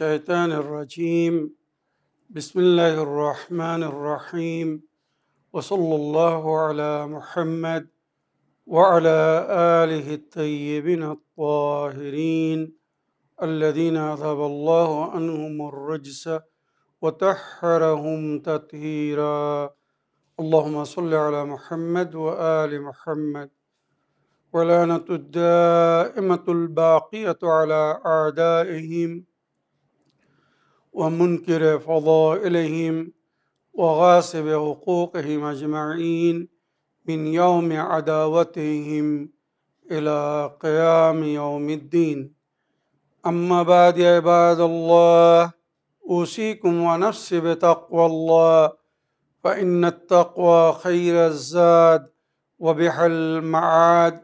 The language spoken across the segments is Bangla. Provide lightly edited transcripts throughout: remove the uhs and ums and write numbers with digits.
الشيطان الرجيم بسم الله الرحمن الرحيم وصلى الله على محمد وعلى آله الطيبين الطاهرين الذين أذهب الله عنهم الرجس وطهرهم تطهيرا اللهم صل على محمد وآل محمد ولعنة الدائمة الباقية على أعدائهم ومنكر فضائلهم وغاصب حقوقهم أجمعين من يوم عداوتهم إلى قيام يوم الدين أما بعد يا عباد الله أوصيكم ونفسي بتقوى الله فإن التقوى خير الزاد وبها المعاد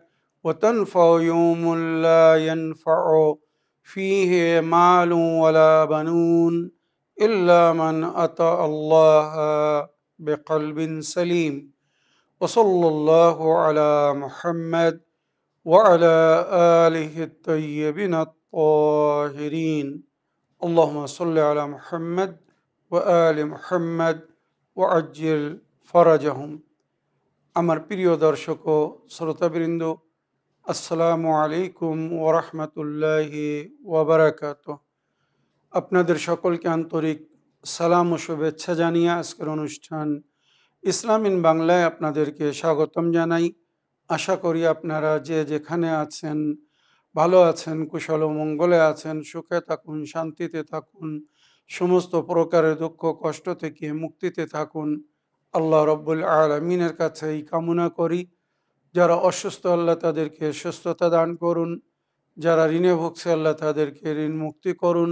وتنفع يوم لا ينفع فيه مال ولا بنون إلا من أتى الله بقلب سليم وصلى الله على محمد وعلى آله الطيبين الطاهرين اللهم صل على محمد وآل محمد وعجل فرجهم আমার প্রিয় দর্শক ও শ্রোতাবৃন্দ আসসালামু আলাইকুম ওয়া রাহমাতুল্লাহি ওয়া বারাকাতুহু আপনাদের সকলকে আন্তরিক সালাম ও শুভেচ্ছা জানিয়ে আজকের অনুষ্ঠান ইসলাম ইন বাংলায় আপনাদেরকে স্বাগতম জানাই। আশা করি আপনারা যে যেখানে আছেন ভালো আছেন, কুশল ও মঙ্গলে আছেন, সুখে থাকুন, শান্তিতে থাকুন, সমস্ত প্রকারের দুঃখ কষ্ট থেকে মুক্তিতে থাকুন। আল্লাহ রব্বুল আলামিনের কাছে এই কামনা করি, যারা অসুস্থ আল্লাহ তাদেরকে সুস্থতা দান করুন, যারা ঋণে ভুগছে আল্লাহ তাদেরকে ঋণ মুক্তি করুন।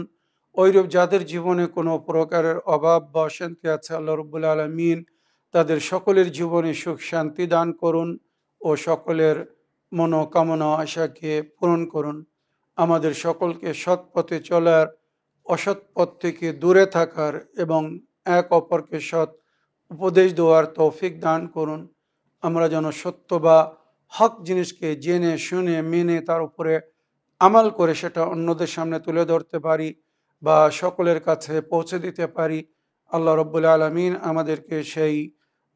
ওইরূপ যাদের জীবনে কোনো প্রকারের অভাব বা অশান্তি আছে আল্লাহ রব্বুল আলামিন তাদের সকলের জীবনে সুখ শান্তি দান করুন ও সকলের মনোকামনা আশাকে পূরণ করুন। আমাদের সকলকে সৎ পথে চলার, অসৎ পথ থেকে দূরে থাকার এবং এক অপরকে সৎ উপদেশ দেওয়ার তৌফিক দান করুন। আমরা যেন সত্য বা হক জিনিসকে জেনে শুনে মেনে তার উপরে আমাল করে সেটা অন্যদের সামনে তুলে ধরতে পারি বা সকলের কাছে পৌঁছে দিতে পারি। আল্লাহ রব্বুল আলামিন আমাদেরকে সেই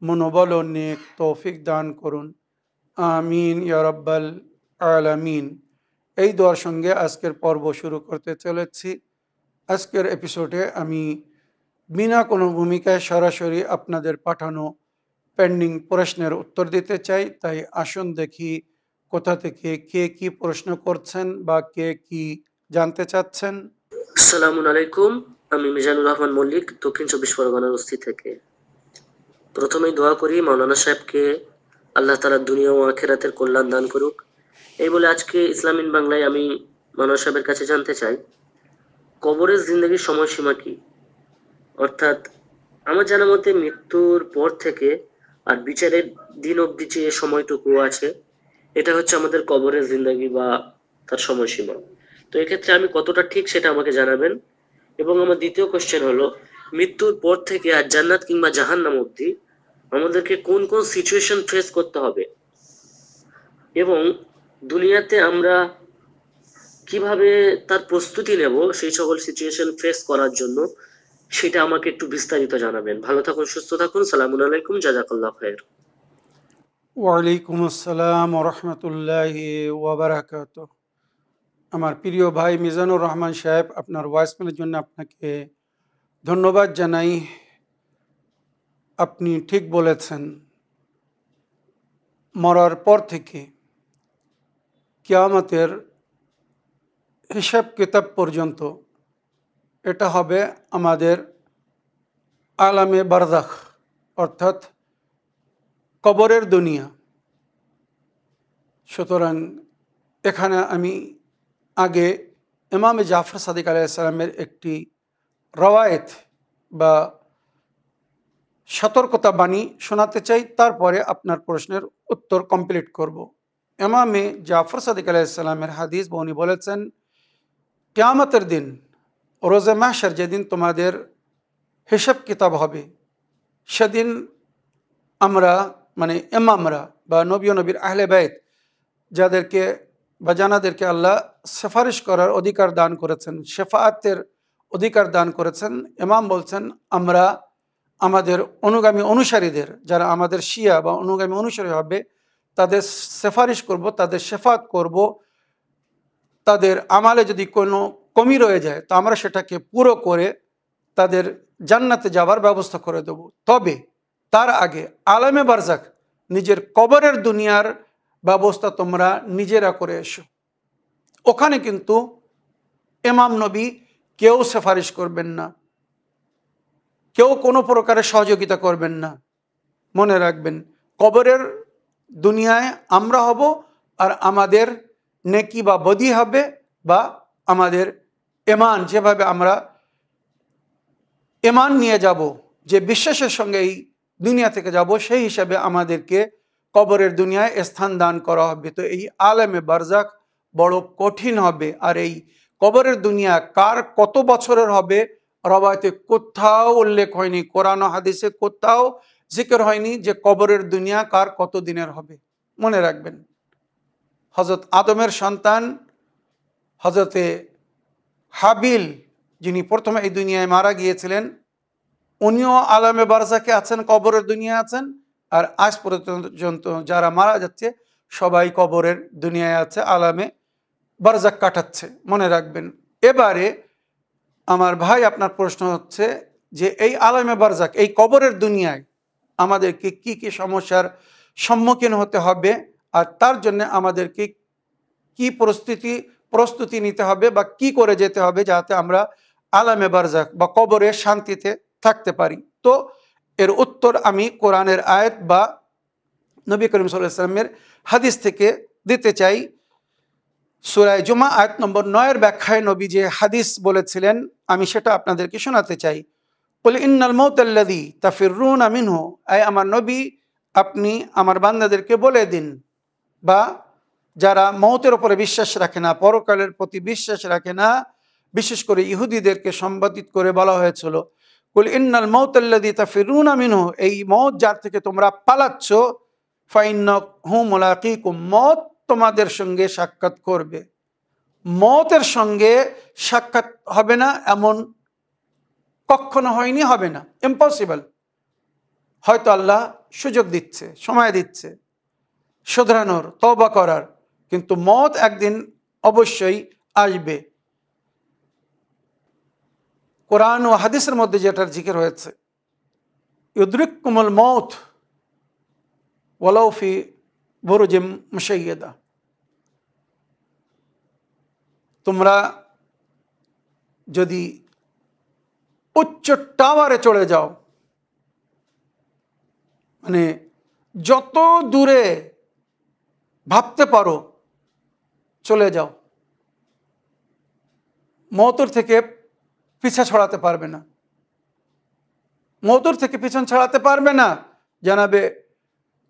মনোবল ও নেক তৌফিক দান করুন। আমিন ইয়া রাব্বাল আলামিন। এই দোয়ার সঙ্গে আজকের পর্ব শুরু করতে চলেছি। আজকের এপিসোডে আমি বিনা কোনো ভূমিকায় সরাসরি আপনাদের পাঠানো পেন্ডিং প্রশ্নের উত্তর দিতে চাই। তাই আসুন দেখি কোথা থেকে কে কি প্রশ্ন করছেন বা কে কি জানতে চাচ্ছেন। আসসালামু আলাইকুম, আমি মিজানুর রহমান মল্লিক, দক্ষিণ 24 পরগনার বস্তি থেকে। প্রথমেই দোয়া করি মাওলানা সাহেবকে আল্লাহ তাআলা দুনিয়া ও আখিরাতের কল্যাণ দান করুক। এই বলে আজকে ইসলাম ইন বাংলায় আমি মাওলানা সাহেবের কাছে জানতে চাই, কবরের জিন্দগির সময়সীমা কি? অর্থাৎ আমার জানা মতে মৃত্যুর পর থেকে আর বিচারের দিন অবধি যে সময়টুকু আছে, এটা হচ্ছে আমাদের কবরের জিন্দগি বা তার সময়সীমা। তো এক্ষেত্রে আমি কতটা ঠিক সেটা আমাকে জানাবেন। এবং আমার দ্বিতীয় কোশ্চেন হলো, মৃত্যুর পর থেকে আর জান্নাত কিংবা জাহান্নাম অবধি আমাদেরকে কোন কোন সিচুয়েশন ফেস করতে হবে এবং দুনিয়াতে আমরা কিভাবে তার প্রস্তুতি নেব সেই সকল সিচুয়েশন ফেস করার জন্য, সেটা আমাকে একটু বিস্তারিত জানাবেন। ভালো থাকুন, সুস্থ থাকুন। সালামুন আলাইকুম, জাযাকাল্লাহু খাইর। ওয়ালাইকুম আসসালাম ওয়া রাহমাতুল্লাহি ওয়া বারাকাতুহু। আমার প্রিয় ভাই মিজানুর রহমান সাহেব, আপনার ভয়েসমেলের জন্য আপনাকে ধন্যবাদ জানাই। আপনি ঠিক বলেছেন, মরার পর থেকে কিয়ামতের হিসাব কিতাব পর্যন্ত এটা হবে আমাদের আলামে বারজাখ, অর্থাৎ কবরের দুনিয়া। সুতরাং এখানে আমি আগে ইমাম জাফর সাদিক আলাইহিস সালামের একটি রওয়ায়েত বা সতর্কতা বাণী শোনাতে চাই, তারপরে আপনার প্রশ্নের উত্তর কমপ্লিট করব। ইমামে জাফর সাদিক আলাইহিস সালামের হাদিস, উনি বলেছেন, কিয়ামতের দিন, রোজে মাহশর, যেদিন তোমাদের হিসাব কিতাব হবে, সেদিন আমরা মানে ইমামরা বা নবী ও নবীর আহলে বাইত যাদেরকে বা জানাদেরকে আল্লাহ সেফারিশ করার অধিকার দান করেছেন, শেফাআতের অধিকার দান করেছেন। ইমাম বলছেন আমরা আমাদের অনুগামী অনুসারীদের, যারা আমাদের শিয়া বা অনুগামী অনুসারী হবে, তাদের সেফারিশ করব, তাদের শেফাত করব। তাদের আমালে যদি কোনো কমি রয়ে যায় তো আমরা সেটাকে পুরো করে তাদের জান্নাতে যাওয়ার ব্যবস্থা করে দেব। তবে তার আগে আলামে বারজাক, নিজের কবরের দুনিয়ার ব্যবস্থা তোমরা নিজেরা করে এসো। ওখানে কিন্তু ইমাম নবী কেউ সেফারিশ করবেন না, কেউ কোনো প্রকারের সহযোগিতা করবেন না। মনে রাখবেন, কবরের দুনিয়ায় আমরা হব, আর আমাদের নেকি বা বদি হবে, বা আমাদের ইমান, যেভাবে আমরা ইমান নিয়ে যাব, যে বিশ্বাসের সঙ্গে এই দুনিয়া থেকে যাব, সেই হিসাবে আমাদেরকে কবরের দুনিয়ায় স্থান দান করা হবে। তো এই আলেমে বারজাক বড় কঠিন হবে। আর এই কবরের দুনিয়া কার কত বছরের হবে রবায়তে কোথাও উল্লেখ হয়নি, কোরআন ও হাদিসে কোথাও জিকির হয়নি যে কবরের দুনিয়া কার কত দিনের হবে। মনে রাখবেন, হযরত আদমের সন্তান হযরতে হাবিল, যিনি প্রথমে এই দুনিয়ায় মারা গিয়েছিলেন, উনিও আলামে বারজাকে আছেন, কবরের দুনিয়া আছেন। আর আজ পর্যন্ত যারা মারা যাচ্ছে সবাই কবরের দুনিয়ায় আছে, আলামে বারজাক কাটাচ্ছে। মনে রাখবেন। এবারে আমার ভাই, আপনার প্রশ্ন হচ্ছে যে এই আলামে বারজাক, এই কবরের দুনিয়ায় আমাদেরকে কি কি সমস্যার সম্মুখীন হতে হবে, আর তার জন্য আমাদেরকে কি প্রস্তুতি নিতে হবে বা কি করে যেতে হবে যাতে আমরা আলামে বারজাক বা কবরের শান্তিতে থাকতে পারি। তো এর উত্তর আমি কোরআনের আয়াত বা নবী করিম সাল্লাল্লাহু আলাইহি ওয়াসাল্লামের হাদিস থেকে দিতে চাই। সূরা জুমা আয়াত নম্বর 9 এর ব্যাখ্যায় নবী যে হাদিস বলেছিলেন, আমি সেটা আপনাদেরকে শোনাতে চাই। কুল ইন্নাল মাউতাল্লাযী তাফিররুনা মিনহু, আয় আমার নবী আপনি আমার বান্দাদেরকে বলে দিন, বা যারা মওতের উপরে বিশ্বাস রাখে না, পরকালের প্রতি বিশ্বাস রাখে না, বিশেষ করে ইহুদিদেরকে সম্বোধিত করে বলা হয়েছিল, কুল ইন্নাল মাউতাল্লাযী তাফিররুনা মিনহু, এই মওত যার থেকে তোমরা পালাচ্ছ, ফাইন্নাহু মুলাকীকুম, মওত তোমাদের সঙ্গে সাক্ষাৎ করবে। মওতের সঙ্গে সাক্ষাৎ হবে না এমন কখনো হয়নি, হবে না, ইম্পসিবল। হয়তো আল্লাহ সুযোগ দিচ্ছে, সময় দিচ্ছে শুধরানোর, তওবা করার, কিন্তু মওত একদিন অবশ্যই আসবে। কোরআন ও হাদিসের মধ্যে যেটার জিকির হয়েছে, ইউদরিকুমুল মওত ওয়ালাউ ফি বুরুজিম মুশাইয়্যাদা, তোমরা যদি উচ্চ টাওয়ারে চলে যাও, মানে যত দূরে ভাবতে পারো চলে যাও, মওতের থেকে পিছা ছড়াতে পারবে না, মওতের থেকে পিছন ছড়াতে পারবে না। জানাবে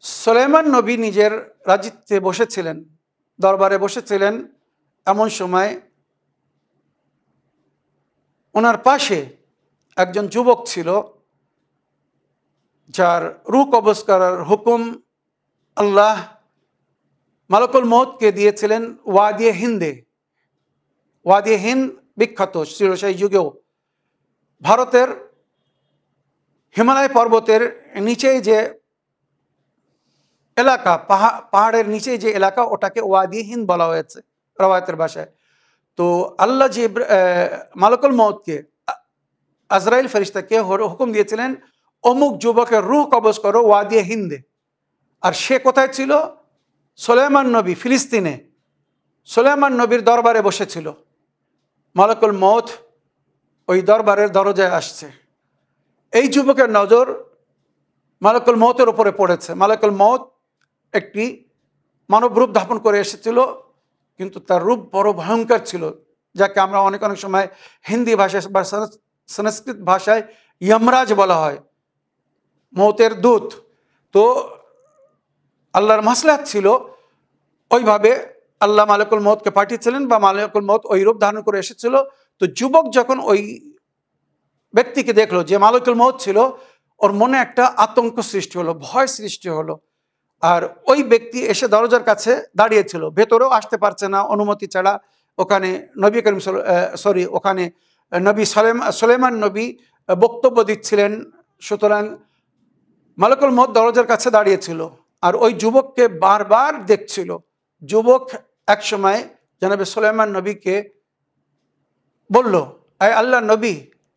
সুলাইমান নবী নিজের রাজত্বে বসেছিলেন, দরবারে বসেছিলেন, এমন সময় ওনার পাশে একজন যুবক ছিল যার রূহ কবজ করার হুকুম আল্লাহ মালাকুল মওতকে দিয়েছিলেন ওয়াদিয়ে হিন্দে। ওয়াদিয়ে হিন্দ বিখ্যাত ছিল সেই যুগেও। ভারতের হিমালয় পর্বতের নিচেই যে এলাকা, পাহাড়ের নিচেই যে এলাকা, ওটাকে ওয়াদিয়ে হিন্দ বলা হয়েছে রওয়ায়াতের ভাষায়। তো আল্লাহ যে মালাকুল মওতকে, আজরাইল ফেরেশতাকে হুকুম দিয়েছিলেন অমুক যুবকের রূহ কবজ করো ওয়াদিয়ে হিন্দে। আর সে কোথায় ছিল? সুলাইমান নবী ফিলিস্তিনে সুলাইমান নবীর দরবারে বসেছিল। মালাকুল মওত ওই দরবারের দরজায় আসছে। এই যুবকের নজর মালাকুল মওতের উপরে পড়েছে। মালাকুল মওত একটি মানব রূপ ধারণ করে এসেছিল, কিন্তু তার রূপ বড় ভয়ঙ্কর ছিল, যাকে আমরা অনেক সময় হিন্দি ভাষায় বা সংস্কৃত ভাষায় যমরাজ বলা হয়, মওতের দূত। তো আল্লাহর মাসলাহাত ছিল ওইভাবে আল্লাহ মালাকুল মওতকে পাঠিয়েছিলেন, বা মালাকুল মওত ওই রূপ ধারণ করে এসেছিল। তো যুবক যখন ওই ব্যক্তিকে দেখলো যে মালাকুল মওত ছিল, ওর মনে একটা আতঙ্ক সৃষ্টি হলো, ভয় সৃষ্টি হলো। আর ওই ব্যক্তি এসে দরজার কাছে দাঁড়িয়েছিল, ভেতরেও আসতে পারছে না অনুমতি ছাড়া। ওখানে নবী করিম ওখানে নবী সুলাইমান নবী বক্তব্য দিচ্ছিলেন। সুতরাং মালাকুল মউত দরজার কাছে দাঁড়িয়েছিল আর ওই যুবককে বারবার দেখছিল। যুবক একসময় জনাবে সুলাইমান নবীকে বলল, আয় আল্লাহ নবী,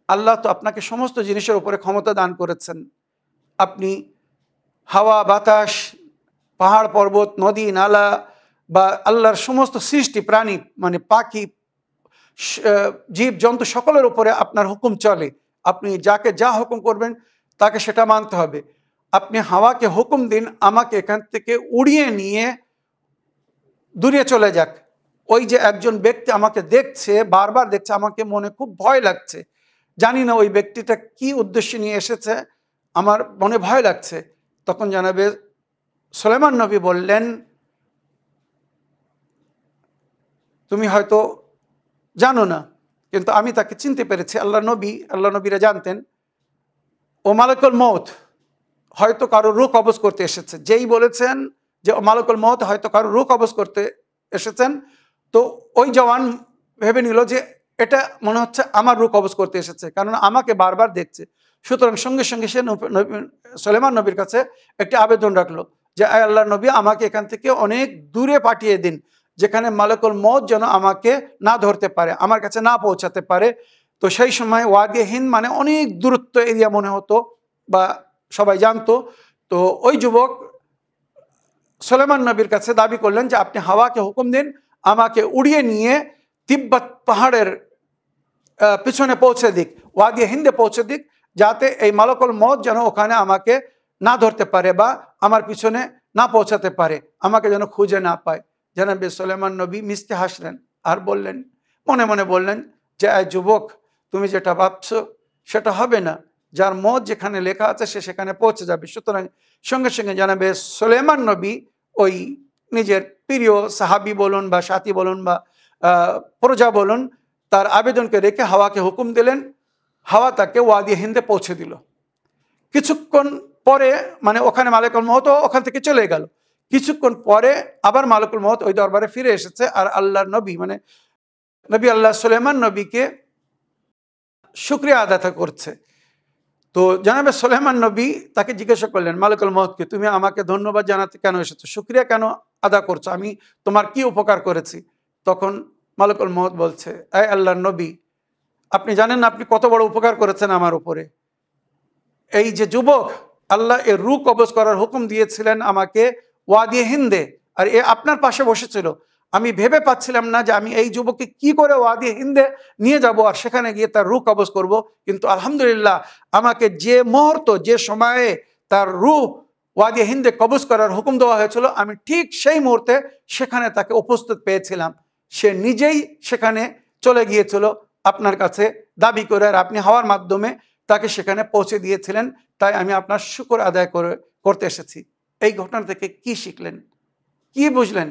আল্লাহ তো আপনাকে সমস্ত জিনিসের উপরে ক্ষমতা দান করেছেন। আপনি হাওয়া, বাতাস, পাহাড়, পর্বত, নদী, নালা বা আল্লাহর সমস্ত সৃষ্টি প্রাণী, মানে পাখি, জীব জন্তু, সকলের উপরে আপনার হুকুম চলে। আপনি যাকে যা হুকুম করবেন তাকে সেটা মানতে হবে। আপনি হাওয়াকে হুকুম দিন আমাকে এখান থেকে উড়িয়ে নিয়ে দূরে চলে যাক। ওই যে একজন ব্যক্তি আমাকে দেখছে, বারবার দেখছে, আমাকে মনে খুব ভয় লাগছে। জানি না ওই ব্যক্তিটা কি উদ্দেশ্য নিয়ে এসেছে, আমার মনে ভয় লাগছে। তখন জানাবে সুলাইমান নবী বললেন, তুমি হয়তো জানো না, কিন্তু আমি তাকে চিনতে পেরেছি। আল্লাহ নবীরা জানতেন ও মালাকুল মউত হয়তো কারো রূহ কবজ করতে এসেছে। যেই বলেছেন যে মালাকুল মউত হয়তো কারো রূহ কবজ করতে এসেছেন, তো ওই জওয়ান ভেবে নিল যে এটা মনে হচ্ছে আমার রূহ কবজ করতে এসেছে, কারণ আমাকে বারবার দেখছে। সুতরাং সঙ্গে সঙ্গে সে সুলাইমান নবীর কাছে একটি আবেদন রাখলো যে আয় আল্লাহ নবী, আমাকে এখান থেকে অনেক দূরে পাঠিয়ে দিন, যেখানে মালাকুল মউত যেন আমাকে না ধরতে পারে, আমার কাছে না পৌঁছাতে পারে। তো সেই সময় ওয়াদিয়ে হিন্দ মানে অনেক দূরত্ব এরিয়া মনে হতো বা সবাই জানতো। তো ওই যুবক সুলাইমান নবীর কাছে দাবি করলেন যে আপনি হাওয়াকে হুকুম দিন আমাকে উড়িয়ে নিয়ে তিব্বত পাহাড়ের পিছনে পৌঁছে দিক, ওয়াদিয়ে হিন্দে পৌঁছে দিক, যাতে এই মালাকুল মউত যেন ওখানে আমাকে না ধরতে পারে বা আমার পিছনে না পৌঁছাতে পারে, আমাকে যেন খুঁজে না পায়। জনাবে সুলাইমান নবী মিষ্টি হাসলেন আর বললেন, মনে মনে বললেন যে এই যুবক, তুমি যেটা ভাবছো সেটা হবে না। যার মউত যেখানে লেখা আছে সে সেখানে পৌঁছে যাবে। সুতরাং সঙ্গে সঙ্গে জনাবে সুলাইমান নবী ওই নিজের প্রিয় সাহাবী বলুন বা সাথী বলুন বা প্রজা বলুন, তার আবেদনকে রেখে হাওয়াকে হুকুম দিলেন। হাওয়া তাকে ওয়াদিয়ে হিন্দে পৌঁছে দিল। কিছুক্ষণ পরে, মানে ওখানে মালাকুল মউত ওখান থেকে চলে গেল। কিছুক্ষণ পরে আবার মালাকুল মউত ওই দরবারে ফিরে এসেছে আর আল্লাহর নবী মানে নবী আল্লাহ সুলাইমান নবীকে শুকরিয়া আদায় করছে। তো জনাবে সুলাইমান নবী তাকে জিজ্ঞাসা করলেন মালাকুল মউতকে, তুমি আমাকে ধন্যবাদ জানাতে কেন এসেছো, শুকরিয়া কেন আদা করছো, আমি তোমার কি উপকার করেছি? তখন মালাকুল মউত বলছে, এই আল্লাহর নবী, আপনি জানেন না আপনি কত বড় উপকার করেছেন আমার উপরে। এই যে যুবক, আল্লাহ এর রূহ কবজ করার হুকুম দিয়েছিলেন আমাকে ওয়াদিয়ে হিন্দে, আর এ আপনার পাশে বসেছিল। আমি ভেবে পাচ্ছিলাম না যে আমি এই যুবককে কি করে ওয়াদিয়ে হিন্দে নিয়ে যাব আর সেখানে গিয়ে তার রূহ কবজ করব। কিন্তু আলহামদুলিল্লাহ, আমাকে যে মুহূর্ত, যে সময়ে তার রূহ ওয়াদিয়ে হিন্দে কবজ করার হুকুম দেওয়া হয়েছিল, আমি ঠিক সেই মুহূর্তে সেখানে তাকে উপস্থিত পেয়েছিলাম। সে নিজেই সেখানে চলে গিয়েছিল আপনার কাছে দাবি করে, আর আপনি হাওয়ার মাধ্যমে তাকে সেখানে পৌঁছে দিয়েছিলেন। তাই আমি আপনার শুকর আদায় করতে এসেছি। এই ঘটনা থেকে কি শিখলেন, কি বুঝলেন?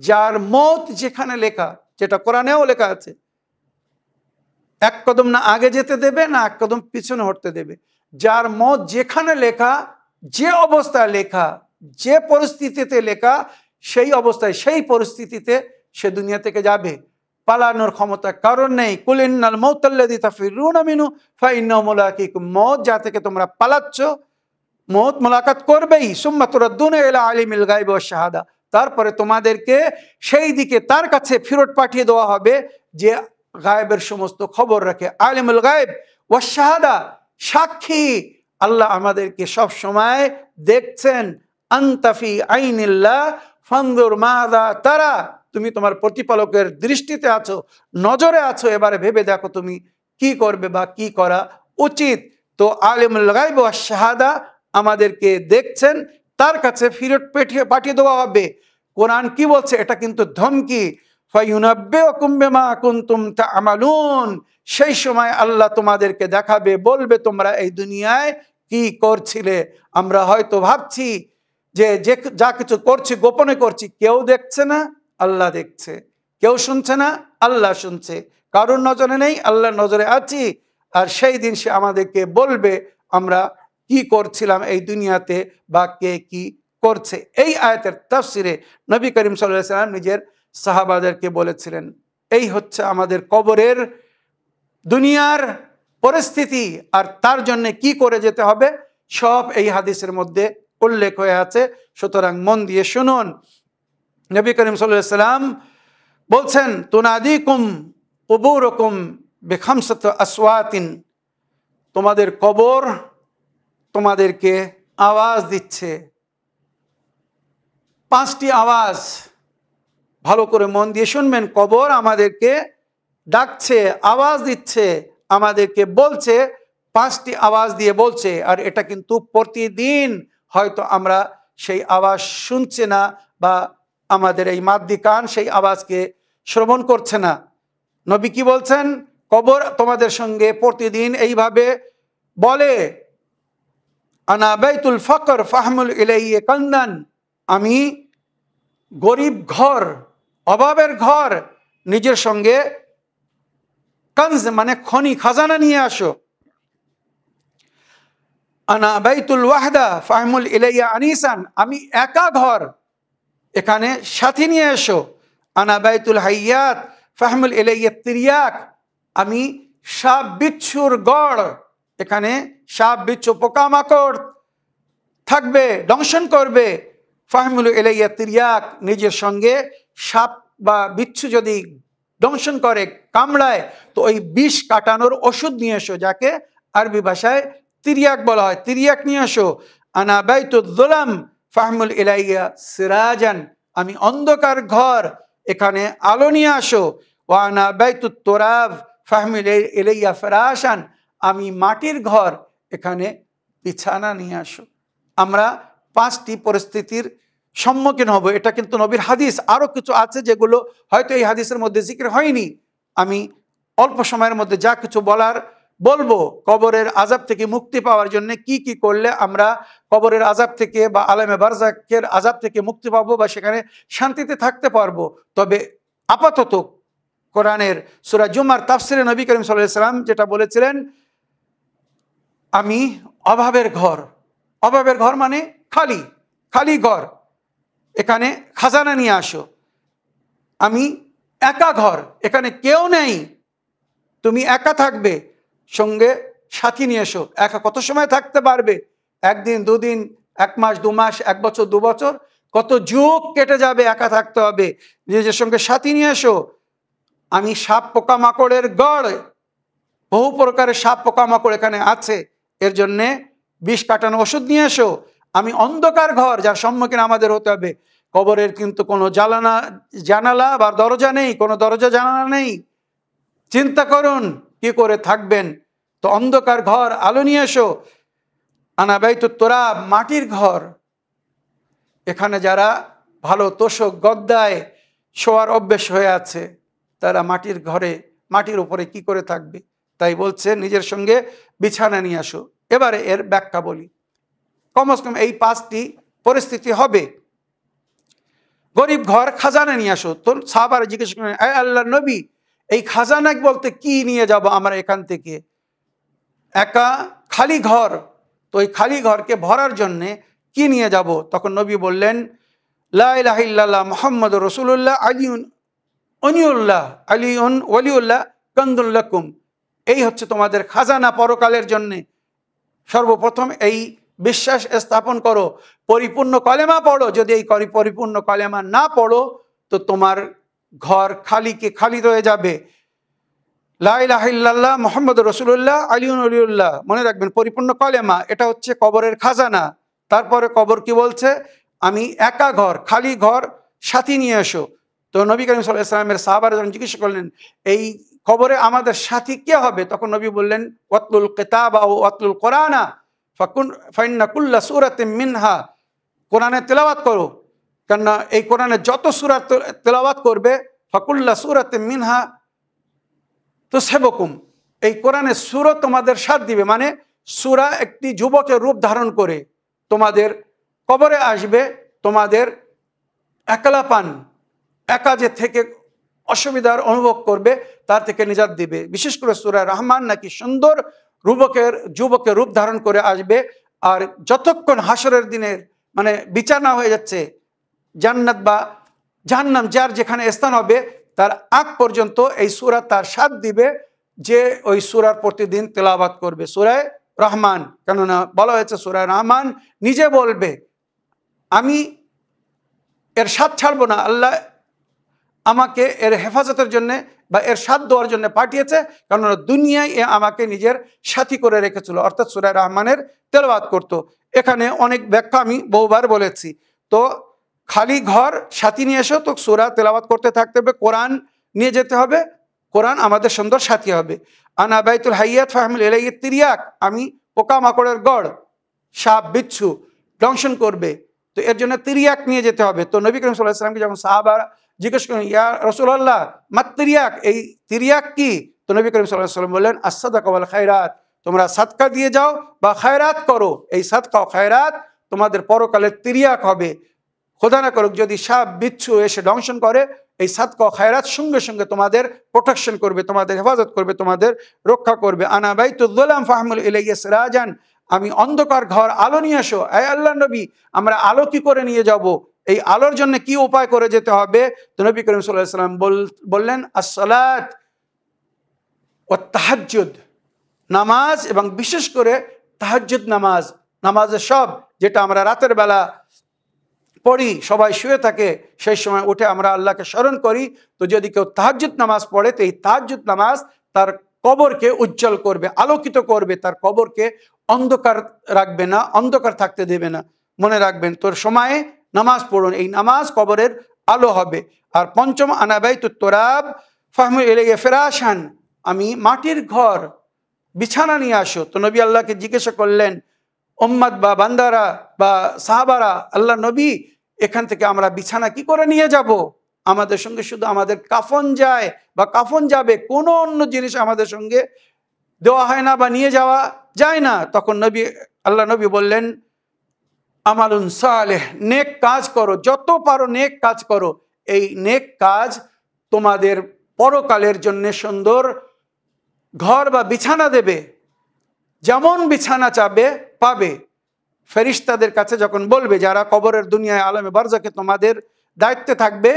যার মউত যেখানে লেখা, যেটা কোরআনেও লেখা আছে, এক কদম না আগে যেতে দেবে না এক কদম পিছনে হটতে দেবে। যার মউত যেখানে লেখা, যে অবস্থায় লেখা, যে পরিস্থিতিতে লেখা, সেই অবস্থায় সেই পরিস্থিতিতে সে দুনিয়া থেকে যাবে। পালানোর ক্ষমতা কারণ নেই। কুল ইন্নাল মাউতাল্লাযী তাফিরুনা মিনহু ফাইন্নাহু মুলাকিকুম, মউত যা থেকে তোমরা পালাচ্ছ, মউত মোলাকাত করবেই। সুম্মা তুরাদ্দুনা ইলা আলিমিল গায়বি ওয়াশ শাহাদা, তারপরে তোমাদেরকে সেই দিকে তার কাছে ফেরত পাঠিয়ে দেওয়া হবে যে গায়েবের সমস্ত খবর রাখে। আলিমুল গায়ব ওয়াশ শাহাদা, সাক্ষী। আল্লাহ আমাদেরকে সব সময় দেখছেন। আনতাফি আইনিল্লাহ ফানজুর মাযা তারা, তুমি তোমার প্রতিপালকের দৃষ্টিতে আছো, নজরে আছো, এবারে ভেবে দেখো তুমি কি করবে বা কি করা উচিত। তো আলিমুল গায়ব ওয়াশ শাহাদা আমাদেরকে দেখছেন, তার কাছে ফিরত পাঠিয়ে দেওয়া হবে। কোরআন কি বলছে? এটা কিন্তু ধমকি। ফায়ুনাব্বিউকুম বিমা কুনতুম তা'মালুন, সেই সময় আল্লাহ তোমাদেরকে দেখাবে, বলবে তোমরা এই দুনিয়ায় কি করছিলে। আমরা হয়তো ভাবছি যে যা কিছু করছি গোপনে করছি, কেউ দেখছে না, আল্লাহ দেখছে। কেউ শুনছে না, আল্লাহ শুনছে। কারোর নজরে নেই, আল্লাহর নজরে আছি। আর সেই দিন সে আমাদেরকে বলবে আমরা কি করছিলাম এই দুনিয়াতে বা কে কি করছে। এই আয়াতের তাফসিরে নবী করিম সাল্লাল্লাহু আলাইহি ওয়াসাল্লাম নিজের সাহাবাদেরকে বলেছিলেন, এই হচ্ছে আমাদের কবরের দুনিয়ার পরিস্থিতি আর তার জন্য কি করে যেতে হবে সব এই হাদিসের মধ্যে উল্লেখ হয়ে আছে। সুতরাং মন দিয়ে শুনুন। নবী করিম সাল্লাল্লাহু আলাইহি সাল্লাম বলছেন, তুনাদিকুম কুবুরুকুম বিখামসাতি আসওয়াতিন, তোমাদের কবর তোমাদেরকে আওয়াজ দিচ্ছে। 5টি আওয়াজ, ভালো করে মন দিয়ে শুনবেন। কবর আমাদেরকে ডাকছে, আওয়াজ দিচ্ছে, আমাদেরকে বলছে, 5টি আওয়াজ দিয়ে বলছে। আর এটা কিন্তু প্রতিদিন হয়তো আমরা সেই আওয়াজ শুনছি না, বা আমাদের এই মাদ্দি কান সেই আওয়াজকে শ্রবণ করছে না। নবী কি বলছেন? কবর তোমাদের সঙ্গে প্রতিদিন এইভাবে বলে, আনা বাইতুল ফকর ফাহমুল ইলাইহি কান্দান, আমি গরিব ঘর, অভাবের ঘর, নিজের সঙ্গে কানজ মানে খনি খাজানা নিয়ে আসো। আনা বাইতুল ওয়াহদা ফাহমুল ইলাইয়া আনিসান, আমি একা ঘর, এখানে সাথী নিয়ে এসো। আনা বাইতুল হাইয়াত ফাহমুল ইলাইয়া তিরিয়াক, আমি সাপ বিচ্ছুর গড়, এখানে সাপ বিচ্ছু পোকামাকড় থাকবে, দংশন করবে। ফাহমুল ইলাইয়া তিরিয়াক, নিজের সঙ্গে সাপ বা বিচ্ছু যদি দংশন করে, কামড়ায়, তো ওই বিষ কাটানোর ওষুধ নিয়ে এসো, যাকে আরবি ভাষায় তিরিয়াক বলা হয়, তিরিয়াক নিয়ে এসো। আনা বাইতুল যুলাম ফাহমুল ইলাইয়া সিরাজান, আমি অন্ধকার ঘর, এখানে আলো নিয়ে আসো। ওয়া আনা বাইতুত তুরাব ফাহমুল ইলাইয়া ফিরাশান, আমি মাটির ঘর, এখানে বিছানা নিয়ে আসো। আমরা 5টি পরিস্থিতির সম্মুখীন হব। এটা কিন্তু নবীর হাদিস। আরো কিছু আছে যেগুলো হয়তো এই হাদিসের মধ্যে জিকির হয়নি। আমি অল্প সময়ের মধ্যে যা কিছু বলার বলবো। কবরের আযাব থেকে মুক্তি পাওয়ার জন্য কি কি করলে আমরা কবরের আযাব থেকে বা আলামে বারযাকের আযাব থেকে মুক্তি পাবো বা সেখানে শান্তিতে থাকতে পারবো। তবে আপাতত কোরআনের সূরা জুমার তাফসিরে নবী করিম সাল্লাল্লাহু আলাইহি সাল্লাম যেটা বলেছিলেন, আমি অভাবের ঘর, অভাবের ঘর মানে খালি, খালি ঘর, এখানে খাজানা নিয়ে আসো। আমি একা ঘর, এখানে কেউ নেই, তুমি একা থাকবে, সঙ্গে সাথী নিয়ে এসো। একা কত সময় থাকতে পারবে? 1 দিন, 2 দিন, 1 মাস, 2 মাস, 1 বছর, 2 বছর, কত যুগ কেটে যাবে, একা থাকতে হবে। নিজের সঙ্গে সাথী নিয়ে এসো। আমি সাপ পোকামাকড়ের গড়, বহু প্রকারের সাপ পোকামাকড় এখানে আছে, এর জন্যে বিষ কাটানো ওষুধ নিয়ে এসো। আমি অন্ধকার ঘর, যার সম্মুখীন আমাদের হতে হবে। কবরের কিন্তু কোনো জানালা বা দরজা নেই, কোনো দরজা জানালা নেই। চিন্তা করুন কি করে থাকবেন। তো অন্ধকার ঘর, আলো নিয়ে এসো। আনা বাইতুত তুরাব, মাটির ঘর, এখানে যারা ভালো তোষক গদ্দায় শোয়ার অভ্যেস হয়ে আছে, তারা মাটির ঘরে, মাটির উপরে কি করে থাকবে? তাই বলছে নিজের সঙ্গে বিছানা নিয়ে আসো। এবারে এর ব্যাখ্যা বলি। কমস কম এই 5টি পরিস্থিতি হবে। গরিব ঘর, খাজানা নিয়ে আসো। তো সাহাবারা জিজ্ঞেস করেন, আয় আল্লাহর নবী, এই খাজানা বলতে কি নিয়ে যাব আমরা এখান থেকে? একা খালি ঘর, তো এই খালি ঘরকে ভরার জন্যে কি নিয়ে যাব? তখন নবী বললেন, লা ইলাহা ইল্লাল্লাহ মুহাম্মাদুর রাসূলুল্লাহ আলিউন ওয়ালিউল্লাহ, আলিউন ওয়ালিউল্লাহ কানজুল লাকুম, এই হচ্ছে তোমাদের খাজানা পরকালের জন্যে। সর্বপ্রথম এই বিশ্বাস স্থাপন করো, পরিপূর্ণ কলেমা পড়ো। যদি এই পরিপূর্ণ কলেমা না পড়ো, তো তোমার ঘর খালি রয়ে যাবে। লা ইলাহা ইল্লাল্লাহ মুহাম্মাদুর রাসূলুল্লাহ আলিউন ওয়ালিউল্লাহ, মনে রাখবেন, পরিপূর্ণ কলেমা, এটা হচ্ছে কবরের খাজানা। তারপরে কবর কি বলছে? আমি একা ঘর, খালি ঘর, সাথী নিয়ে এসো। তো নবী করিম সাল্লাল্লাহু আলাইহি ওয়াসাল্লামের সাহাবারা যখন জিজ্ঞেস করলেন, এই কবরে আমাদের সাথী কে হবে? তখন নবী বললেন, ওয়াতলুল কিতাবা ওয়া ওয়াতলুল কোরআনা ফাইন্না কুল্লা সূরাতিন মিনহা, কোরআনের তেলাওয়াত করো, কেননা এই কোরআনের যত সূরা তেলাওয়াত করবে, ফাকুল্লা সূরাতিন মিনহা তুসহিবুকুম, এই কোরআনের সূরা তোমাদের সাথ দিবে। মানে সূরা একটি যুবকের রূপ ধারণ করে তোমাদের কবরে আসবে, তোমাদের একলাপান, একা যে থেকে অসুবিধার অনুভব করবে তার থেকে নিজাত দিবে। বিশেষ করে সূরা রহমান নাকি সুন্দর যুবকের রূপ ধারণ করে আসবে। আর যতক্ষণ হাসরের দিনের মানে বিচার না হয়ে যাচ্ছে, জান্নাত বা জাহান্নাম যার যেখানে স্থান হবে, তার আগ পর্যন্ত এই সূরা তার সাথ দিবে। যে ওই সূরার প্রতিদিন তেলাওয়াত করবে, সূরা রহমান, কেননা বলা হয়েছে সূরা রহমান নিজে বলবে আমি এর স্বাদ ছাড়বো না, আল্লাহ আমাকে এর হেফাজতের জন্য বা এর স্বাদ দেওয়ার জন্য পাঠিয়েছে, কেননা দুনিয়ায় এ আমাকে নিজের সাথী করে রেখেছিল, অর্থাৎ সূরা রহমানের তেলাওয়াত করত। এখানে অনেক ব্যাখ্যা আমি বহুবার বলেছি। তো খালি ঘর সাথী নিয়ে এসো, তো সূরা তেলাওয়াত করতে থাকতে হবে, কোরআন নিয়ে যেতে হবে, কোরআন আমাদের সুন্দর সাথী হবে। আনা বাইতুল হাইয়াত ফাহমিল ইলাইহি তিরিয়াক, আমি পোকামাকড়ের গড়, সাপ বিচ্ছু দংশন করবে, তো এর জন্য তিরিয়াক নিয়ে যেতে হবে। তো নবী করিম সাল্লাল্লাহু আলাইহি ওয়াসাল্লামকে যখন সাহাবারা জিজ্ঞেস করেন ইয়া রাসূলুল্লাহ মাত তিরিয়াক, এই তিরিয়াক কি? তো নবী করিম সাল্লাল্লাহু আলাইহি ওয়াসাল্লাম বললেন আস-সাদাকা ওয়াল খায়রাত, তোমরা সাদকা দিয়ে যাও বা খায়রাত করো, এই সাদকা ও খায়রাত তোমাদের পরকালের তিরিয়াক হবে। খোদা না করুক যদি সাপ বিচ্ছু এসে দংশন করে, এই সাদকা ও খায়রাত সঙ্গে সঙ্গে তোমাদের প্রোটেকশন করবে, তোমাদের হেফাজত করবে, তোমাদের রক্ষা করবে। আনা বাইতুল যুলাম ফাহমিল ইলাইহি সিরাজান, আমি অন্ধকার ঘর আলো নিয়ে আসো। এই আল্লাহ নবী, আমরা আলো কি করে নিয়ে যাব? এই আলোর জন্য কি উপায় করে যেতে হবে? তো নবী করিম সাল্লাল্লাহু আলাইহি ওয়াসাল্লাম বললেন আস-সালাত ওয়াত তাহাজ্জুদ, নামাজ এবং বিশেষ করে তাহাজ্জুদ নামাজ, নামাজের সব যেটা আমরা রাতের বেলা পড়ি, সবাই শুয়ে থাকে, সেই সময় উঠে আমরা আল্লাহকে স্মরণ করি। তো যদি কেউ তাহাজ্জুদ নামাজ পড়ে, তো এই তাহাজ্জুদ নামাজ তার কবরকে উজ্জ্বল করবে, আলোকিত করবে, তার কবরকে অন্ধকার রাখবে না, অন্ধকার থাকতে দেবে না। মনে রাখবেন, তোর সময়ে নামাজ পড়ুন, এই নামাজ কবরের আলো হবে। আর পঞ্চম, আনা বাইতুত তুরাব ফাহমিল ইলাইহি ফিরাশান, আমি মাটির ঘর, বিছানা নিয়ে আসো। তো নবী আল্লাহকে জিজ্ঞাসা করলেন, উম্মত বা বান্দারা বা সাহাবারা, আল্লাহ নবী এখান থেকে আমরা বিছানা কি করে নিয়ে যাব? আমাদের সঙ্গে শুধু আমাদের কাফন যায় বা কাফন যাবে, কোনো অন্য জিনিস আমাদের সঙ্গে দেওয়া হয় না বা নিয়ে যাওয়া যায় না। তখন আল্লাহ নবী বললেন আমালুন সালেহ, নেক কাজ করো, যত পারো নেক কাজ করো, এই নেক কাজ তোমাদের পরকালের জন্য সুন্দর ঘর বা বিছানা দেবে, যেমন বিছানা চাবে পাবে। ফেরেশতাদের কাছে যখন বলবে, যারা কবরের দুনিয়ায় আলমে বারজাকে তোমাদের দায়িত্বে থাকবে,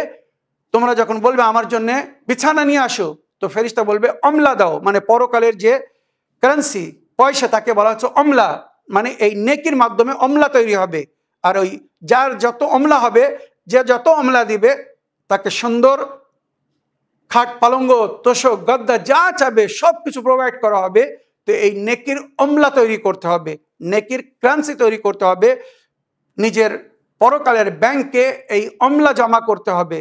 তোমরা যখন বলবে আমার জন্য বিছানা নিয়ে আসো, তো ফেরেশতা বলবে অমলা দাও, মানে পরকালের যে কারেন্সি পয়সা তাকে বলা হচ্ছে অমলা, মানে এই নেকির মাধ্যমে অমলা তৈরি হবে। আর ওই যার যত অমলা হবে, যে যত অমলা দিবে তাকে সুন্দর খাট পালঙ্গ তোষক গদ্দা যা চাবে সব কিছু প্রোভাইড করা হবে। তো এই নেকির অমলা তৈরি করতে হবে, নেকির কারেন্সি তৈরি করতে হবে, নিজের পরকালের ব্যাংকে এই অমলা জমা করতে হবে।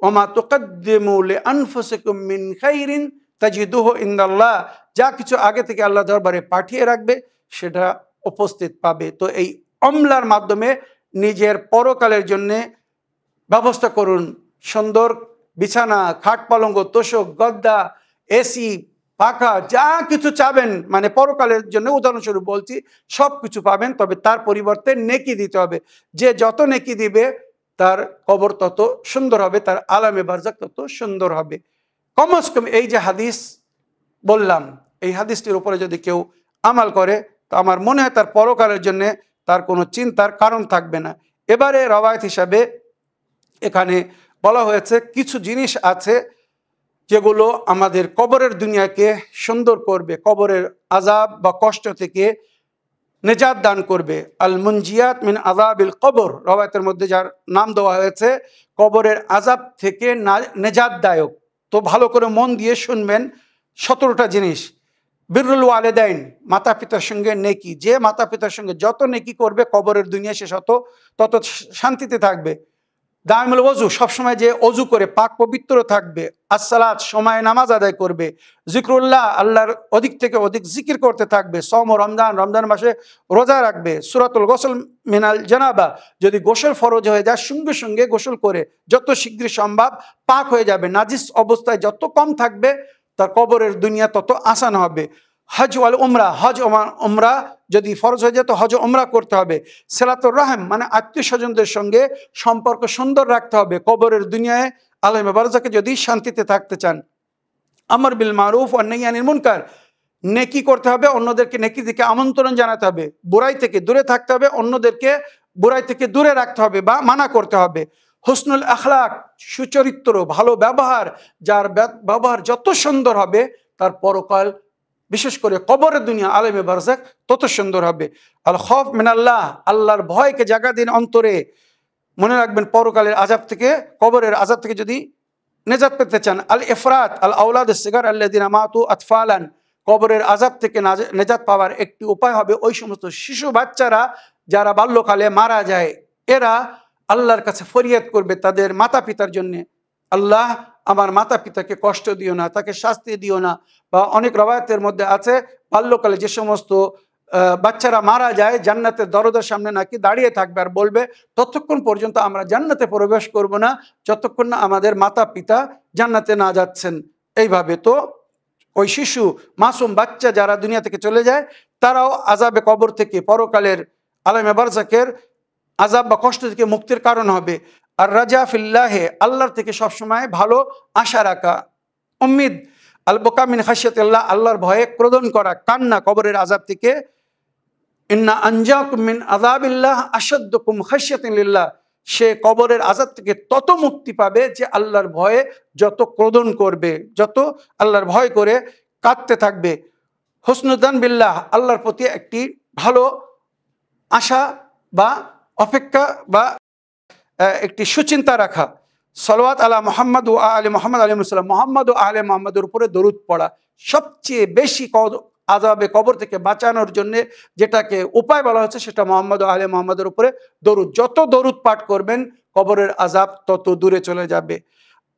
ওমা তুকদ্দিমু লিআনফুসিকুম মিন খাইরিন তাজিদুহু ইনদাল্লাহ, যা কিছু আগে থেকে আল্লাহ দরবারে পাঠিয়ে রাখবে সেটা উপস্থিত পাবে। তো এই অমলার মাধ্যমে নিজের পরকালের জন্য ব্যবস্থা করুন, সুন্দর বিছানা, খাট পালঙ্গ তোষক গদ্দা, এসি, পাখা, যা কিছু চাবেন, মানে পরকালের জন্য উদাহরণস্বরূপ বলছি, সব কিছু পাবেন। তবে তার পরিবর্তে নেকি দিতে হবে, যে যত নেকি দিবে তার কবর তত সুন্দর হবে, তার আলামে বারজাক তত সুন্দর হবে। কমস কম এই যে হাদিস বললাম, এই হাদিসটির উপরে যদি কেউ আমাল করে, তো আমার মনে হয় তার পরকালের জন্য তার কোনো চিন্তার কারণ থাকবে না। এবারে রওয়ায়াত হিসাবে এখানে বলা হয়েছে কিছু জিনিস আছে যেগুলো আমাদের কবরের দুনিয়াকে সুন্দর করবে, কবরের আযাব বা কষ্ট থেকে নেজাত দান করবে। আল মুনজিয়াত মিন আযাবিল কবর, রওয়ায়াতের মধ্যে যার নাম দেওয়া হয়েছে কবরের আযাব থেকে নেজাতদায়ক। তো ভালো করে মন দিয়ে শুনবেন 17টা জিনিস। বিররুল ওয়ালিদাইন, মাতা পিতার সঙ্গে নেকি, যে মাতা পিতার সঙ্গে যত নেকি করবে কবরের দুনিয়া সে তত শান্তিতে থাকবে। দায়মুল ওযু, সবসময় যে অজু করে পাক পবিত্র থাকবে। আসসালাত, সময় নামাজ আদায় করবে। জিক্রুল্লাহ, আল্লাহর অধিক থেকে অধিক জিকির করতে থাকবে। সওম, রমজান মাসে রোজা রাখবে। সূরাতুল গোসল মিনাল জানাবা, যদি গোসল ফরজ হয়ে যায় সঙ্গে সঙ্গে গোসল করে যত শীঘ্র সম্ভব পাক হয়ে যাবে। নাজিস অবস্থায় যত কম থাকবে তার কবরের দুনিয়া তত আসান হবে। হজ ওয়াল উমরা, হজ উমরা যদি ফরজ হয়ে যায় তো হজ উমরা করতে হবে। সিলাতুর রাহম, মানে আত্মীয় স্বজনদের সঙ্গে সম্পর্ক সুন্দর রাখতে হবে কবরের দুনিয়ায় আলমে বারজাকে যদি শান্তিতে থাকতে চান। আমর বিল মারুফ ওয়ান নাহি আনিল মুনকার, নেকি করতে হবে, অন্যদেরকে নেকি দিকে আমন্ত্রণ জানাতে হবে। বুরাই থেকে দূরে থাকতে হবে, অন্যদেরকে বুরাই থেকে দূরে রাখতে হবে বা মানা করতে হবে। হুসনুল আখলাক, সুচরিত্র, ভালো ব্যবহার, যার ব্যবহার যত সুন্দর হবে তার পরকাল বিশেষ করে কবরের দুনিয়া আলেমে বারজাক তত সুন্দর হবে। আল খৌফ মিনাল্লাহ, আল্লাহর ভয়কে জাগা দিন অন্তরে। মনে রাখবেন পরকালের আযাব থেকে, কবরের আযাব থেকে যদি নেজাত পেতে চান, আল ইফরাত আল আওলাদ সিগার আল্লাযিনা মাতু আতফালান, কবরের আযাব থেকে নেজাত পাওয়ার একটি উপায় হবে ওই সমস্ত শিশু বাচ্চারা যারা বাল্যকালে মারা যায়, এরা আল্লাহর কাছে ফরিয়াদ করবে তাদের মাতা পিতার জন্য, আল্লাহ আমার মাতা পিতাকে কষ্ট দিও না, তাকে শাস্তি দিও না। বা অনেক রওয়ায়াতের মধ্যে আছে বাল্যকালে যে সমস্ত বাচ্চারা মারা যায় জান্নাতের দরজার সামনে নাকি দাঁড়িয়ে থাকবে আর বলবে ততক্ষণ পর্যন্ত আমরা জান্নাতে প্রবেশ করব না যতক্ষণ না আমাদের মাতা পিতা জান্নাতে না যাচ্ছেন। এইভাবে তো ওই শিশু মাসুম বাচ্চা যারা দুনিয়া থেকে চলে যায় তারাও আযাবে কবর থেকে, পরকালের আলেমে বারজাকের আযাব বা কষ্ট থেকে মুক্তির কারণ হবে। আর রাজা ফিল্লাহে, আল্লাহর থেকে সবসময় ভালো আশা রাখা, উম্মিদ আল বুকা মিন খাশিয়াতিল্লাহ, আল্লাহর ভয়ে ক্রোধন করা, কান্না কবরের আযাব থেকে। ইন্না আনজাকুম মিন আযাবিল্লাহ আশাদ্দুকুম খাশিয়াতান লিল্লাহ, সে কবরের আযাব থেকে তত মুক্তি পাবে যে আল্লাহর ভয়ে যত ক্রোধন করবে, যত আল্লাহর ভয় করে কাঁদতে থাকবে। হুসনুদ্দান বিল্লাহ, আল্লাহর প্রতি একটি ভালো আশা বা অপেক্ষা বা একটি সুচিন্তা রাখা। সলাওয়াত আলা মুহাম্মদ ও আলে মুহাম্মদ আলাইহিস সালাম, মুহাম্মদ ও আলে মুহাম্মদের উপরে দরুদ পড়া। সবচেয়ে বেশি আযাবে কবর থেকে বাঁচানোর জন্য যেটাকে উপায় বলা হচ্ছে সেটা মুহাম্মদ ও আলে মুহাম্মদের উপরে দরুদ। যত দরুদ পাঠ করবেন কবরের আযাব তত দূরে চলে যাবে।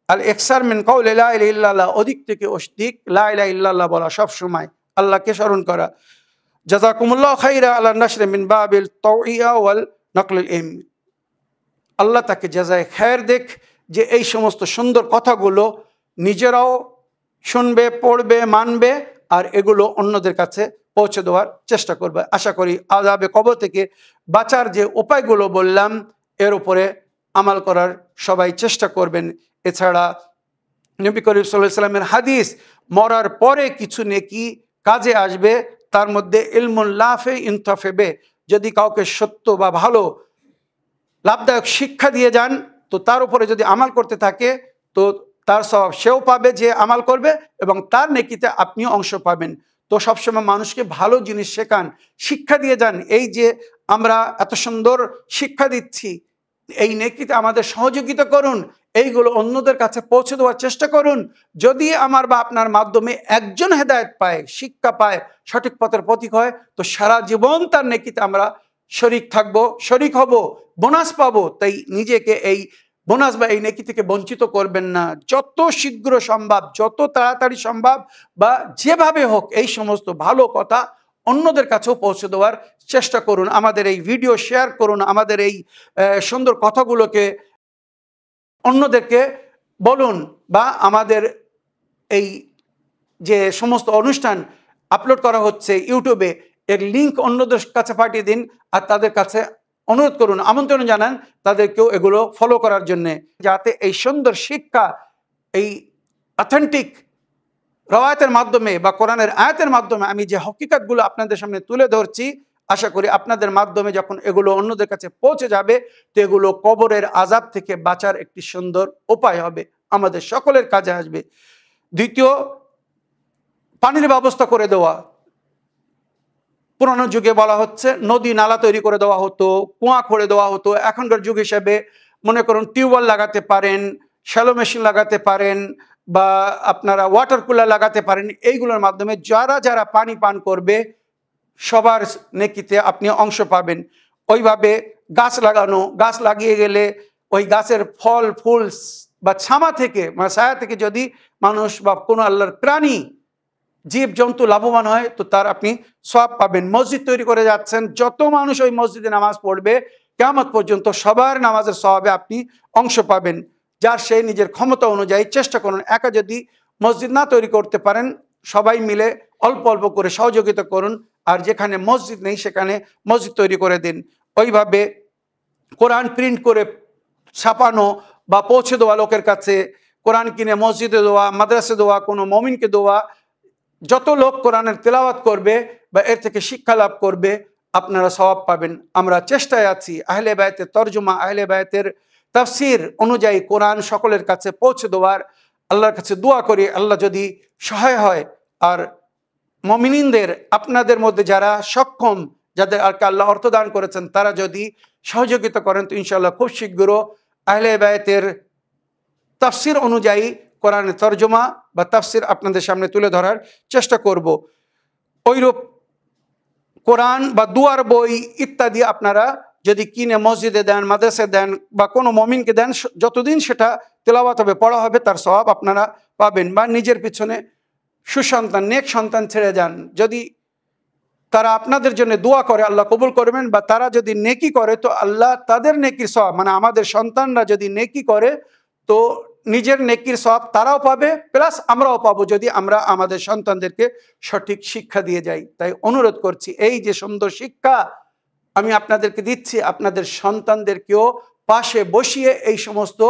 আল ইকসার মিন কাউলি লা ইলাহা ইল্লাল্লাহ, অধিক থেকে অধিক লা ইলাহা ইল্লাল্লাহ বলা, সব সময় আল্লাহকে স্মরণ করা। জাযাকুমুল্লাহু খাইরা আলা নাশরি মিন বাবিল তাওইয়া ওয়াল নকলিল ইলম, আল্লাহ তাকে জাযায়ে খায়ের দেখ যে এই সমস্ত সুন্দর কথাগুলো নিজেরাও শুনবে, পড়বে, মানবে আর এগুলো অন্যদের কাছে পৌঁছে দেওয়ার চেষ্টা করবে। আশা করি আযাবে কবর থেকে বাঁচার যে উপায়গুলো বললাম এর উপরে আমাল করার সবাই চেষ্টা করবেন। এছাড়া নবী করিম সাল্লাল্লাহু আলাইহি ওয়াসাল্লামের হাদিস, মরার পরে কিছু নেকি কাজে আসবে, তার মধ্যে ইলমুল নাফি ইনতাফিবে, যদি কাউকে সত্য বা ভালো লাভদায়ক শিক্ষা দিয়ে যান তো তার উপরে যদি আমাল করতে থাকে তো তার সওয়াব সেও পাবে যে আমাল করবে এবং তার নেকিতে আপনিও অংশ পাবেন। তো সবসময় মানুষকে ভালো জিনিস শেখান, শিক্ষা দিয়ে যান। এই যে আমরা এত সুন্দর শিক্ষা দিচ্ছি, এই নেকিতে আমাদের সহযোগিতা করুন, এইগুলো অন্যদের কাছে পৌঁছে দেওয়ার চেষ্টা করুন। যদি আমার বা আপনার মাধ্যমে একজন হেদায়েত পায়, শিক্ষা পায়, সঠিক পথের পথিক হয়, তো সারা জীবন তার নেকিতে আমরা শরিক থাকবো, শরিক হব, বোনাস পাবো। তাই নিজেকে এই বোনাস বা এই নেকি থেকে বঞ্চিত করবেন না। যত শীঘ্র সম্ভব, যত তাড়াতাড়ি সম্ভব বা যেভাবে হোক এই সমস্ত ভালো কথা অন্যদের কাছেও পৌঁছে দেওয়ার চেষ্টা করুন। আমাদের এই ভিডিও শেয়ার করুন, আমাদের এই সুন্দর কথাগুলোকে অন্যদেরকে বলুন, বা আমাদের এই যে সমস্ত অনুষ্ঠান আপলোড করা হচ্ছে ইউটিউবে এর লিঙ্ক অন্যদের কাছে পাঠিয়ে দিন আর তাদের কাছে অনুরোধ করুন, আমন্ত্রণ জানান তাদেরকেও এগুলো ফলো করার জন্যে, যাতে এই সুন্দর শিক্ষা এই অথেন্টিক রওয়ায়াতের মাধ্যমে বা কোরআনের আয়াতের মাধ্যমে আমি যে হকিকতগুলো আপনাদের সামনে তুলে ধরছি, আশা করি আপনাদের মাধ্যমে যখন এগুলো অন্যদের কাছে পৌঁছে যাবে তো এগুলো কবরের আযাব থেকে বাঁচার একটি সুন্দর উপায় হবে, আমাদের সকলের কাজে আসবে। দ্বিতীয়, পানির ব্যবস্থা করে দেওয়া। পুরানো যুগে বলা হচ্ছে নদী নালা তৈরি করে দেওয়া হতো, কুয়া করে দেওয়া হতো। এখনকার যুগ হিসেবে মনে করুন টিউবওয়েল লাগাতে পারেন, শ্যালো মেশিন লাগাতে পারেন, বা আপনারা ওয়াটার কুলার লাগাতে পারেন। এইগুলোর মাধ্যমে যারা যারা পানি পান করবে সবার নেকিতে আপনি অংশ পাবেন। ওইভাবে গাছ লাগানো, গাছ লাগিয়ে গেলে ওই গাছের ফল ফুল বা ছামা থেকে বা ছায়া থেকে যদি মানুষ বা কোনো আল্লাহর প্রাণী জীব জন্তু লাভবান হয় তো তার আপনি সওয়াব পাবেন। মসজিদ তৈরি করে যাচ্ছেন, যত মানুষ ওই মসজিদে নামাজ পড়বে কিয়ামত পর্যন্ত সবার নামাজের সওয়াবে আপনি অংশ পাবেন। যার সেই নিজের ক্ষমতা অনুযায়ী চেষ্টা করুন। একা যদি মসজিদ না তৈরি করতে পারেন সবাই মিলে অল্প অল্প করে সহযোগিতা করুন, আর যেখানে মসজিদ নেই সেখানে মসজিদ তৈরি করে দিন। ওইভাবে কোরআন প্রিন্ট করে ছাপানো বা পৌঁছে দেওয়া লোকের কাছে, কোরআন কিনে মসজিদে দেওয়া, মাদ্রাসে দেওয়া, কোনো মুমিনকে দেওয়া। যত লোক কোরআনের তেলাওয়াত করবে বা এর থেকে শিক্ষা লাভ করবে আপনারা সওয়াব পাবেন। আমরা চেষ্টায় আছি আহলে বায়তের তরজমা, আহলে বায়তের তাফসির অনুযায়ী কোরআন সকলের কাছে পৌঁছে দেওয়ার। আল্লাহর কাছে দোয়া করি আল্লাহ যদি সহায় হয় আর মুমিনিনদের আপনাদের মধ্যে যারা সক্ষম, যাদের আল্লাহ অর্থ দান করেছেন, তারা যদি সহযোগিতা করেন তো ইনশাআল্লাহ খুব শীঘ্র আহলে বায়তের তাফসির অনুযায়ী কোরআনের তরজমা বা তাফসির আপনাদের সামনে তুলে ধরার চেষ্টা করব। ওইরূপ কোরআন বা দুয়ার বই ইত্যাদি আপনারা যদি কিনে মসজিদে দেন, মাদ্রাসে দেন বা কোনো মুমিনকে দেন, যতদিন সেটা তেলাওয়াত হবে, পড়া হবে, তার সওয়াব আপনারা পাবেন। বা নিজের পিছনে সুসন্তান, নেক সন্তান ছেড়ে যান, যদি তারা আপনাদের জন্য দোয়া করে আল্লাহ কবুল করবেন, বা তারা যদি নেকি করে তো আল্লাহ তাদের নেকির সওয়াব, মানে আমাদের সন্তানরা যদি নেকি করে তো নিজের নেকির সওয়াব তারাও পাবে, প্লাস আমরাও পাবো যদি আমরা আমাদের সন্তানদেরকে সঠিক শিক্ষা দিয়ে যাই। তাই অনুরোধ করছি, এই যে সুন্দর শিক্ষা আমি আপনাদেরকে দিচ্ছি, আপনাদের সন্তানদেরকেও পাশে বসিয়ে এই সমস্ত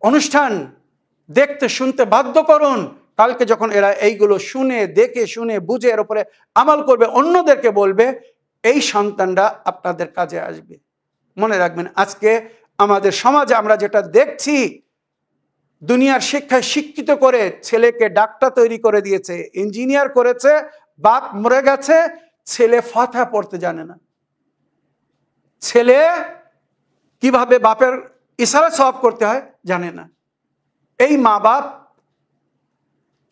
অনুষ্ঠান দেখতে শুনতে বাধ্য করুন। কালকে যখন এরা এইগুলো শুনে, দেখে, শুনে, বুঝে এর উপরে আমল করবে, অন্যদেরকে বলবে, এই সন্তানরা আপনাদের কাজে আসবে। মনে রাখবেন, আজকে আমাদের সমাজে আমরা যেটা দেখছি, দুনিয়ার শিক্ষায় শিক্ষিত করে ছেলেকে ডাক্তার তৈরি করে দিয়েছে, ইঞ্জিনিয়ার করেছে, বাপ মরে গেছে, ছেলে ফাতিহা পড়তে জানে না, ছেলে কিভাবে বাপের ইশারা সওয়াব করতে হয় জানে না। এই মা বাপ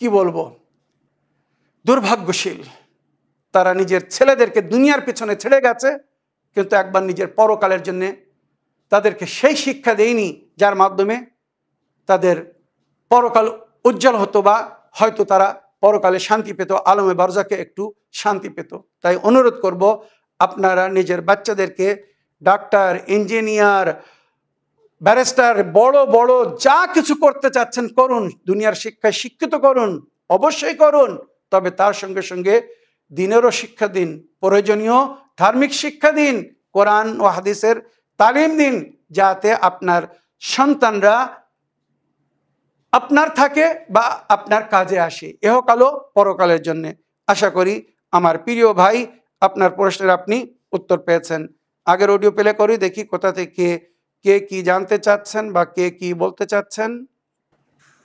কি বলবো, দুর্ভাগ্যশীল। তারা নিজের ছেলেদেরকে দুনিয়ার পিছনে ছেড়ে গেছে, কিন্তু একবার নিজের পরকালের জন্য তাদেরকে সেই শিক্ষা দেয়নি যার মাধ্যমে তাদের পরকাল উজ্জ্বল হতো, বা হয়তো তারা পরকালে শান্তি পেত, আলমে বারজাকে একটু শান্তি পেত। তাই অনুরোধ করব, আপনারা নিজের বাচ্চাদেরকে ডাক্তার, ইঞ্জিনিয়ার, ব্যারিস্টার, বড় বড় যা কিছু করতে চাচ্ছেন করুন, দুনিয়ার শিক্ষায় শিক্ষিত করুন, অবশ্যই করুন, তবে তার সঙ্গে সঙ্গে দিনেরও শিক্ষা দিন, প্রয়োজনীয় ধার্মিক শিক্ষা দিন, কোরআন ও হাদিসের তালিম দিন, যাতে আপনার সন্তানরা আপনার থাকে বা আপনার কাজে আসে, ইহকালও পরকালের জন্যে। আশা করি আমার প্রিয় ভাই আপনার প্রশ্নের আপনি উত্তর পেয়েছেন। আগের অডিও প্লে করি, দেখি কোথা থেকে কে কি জানতে চাচ্ছেন বা কে কি বলতে চাচ্ছেন।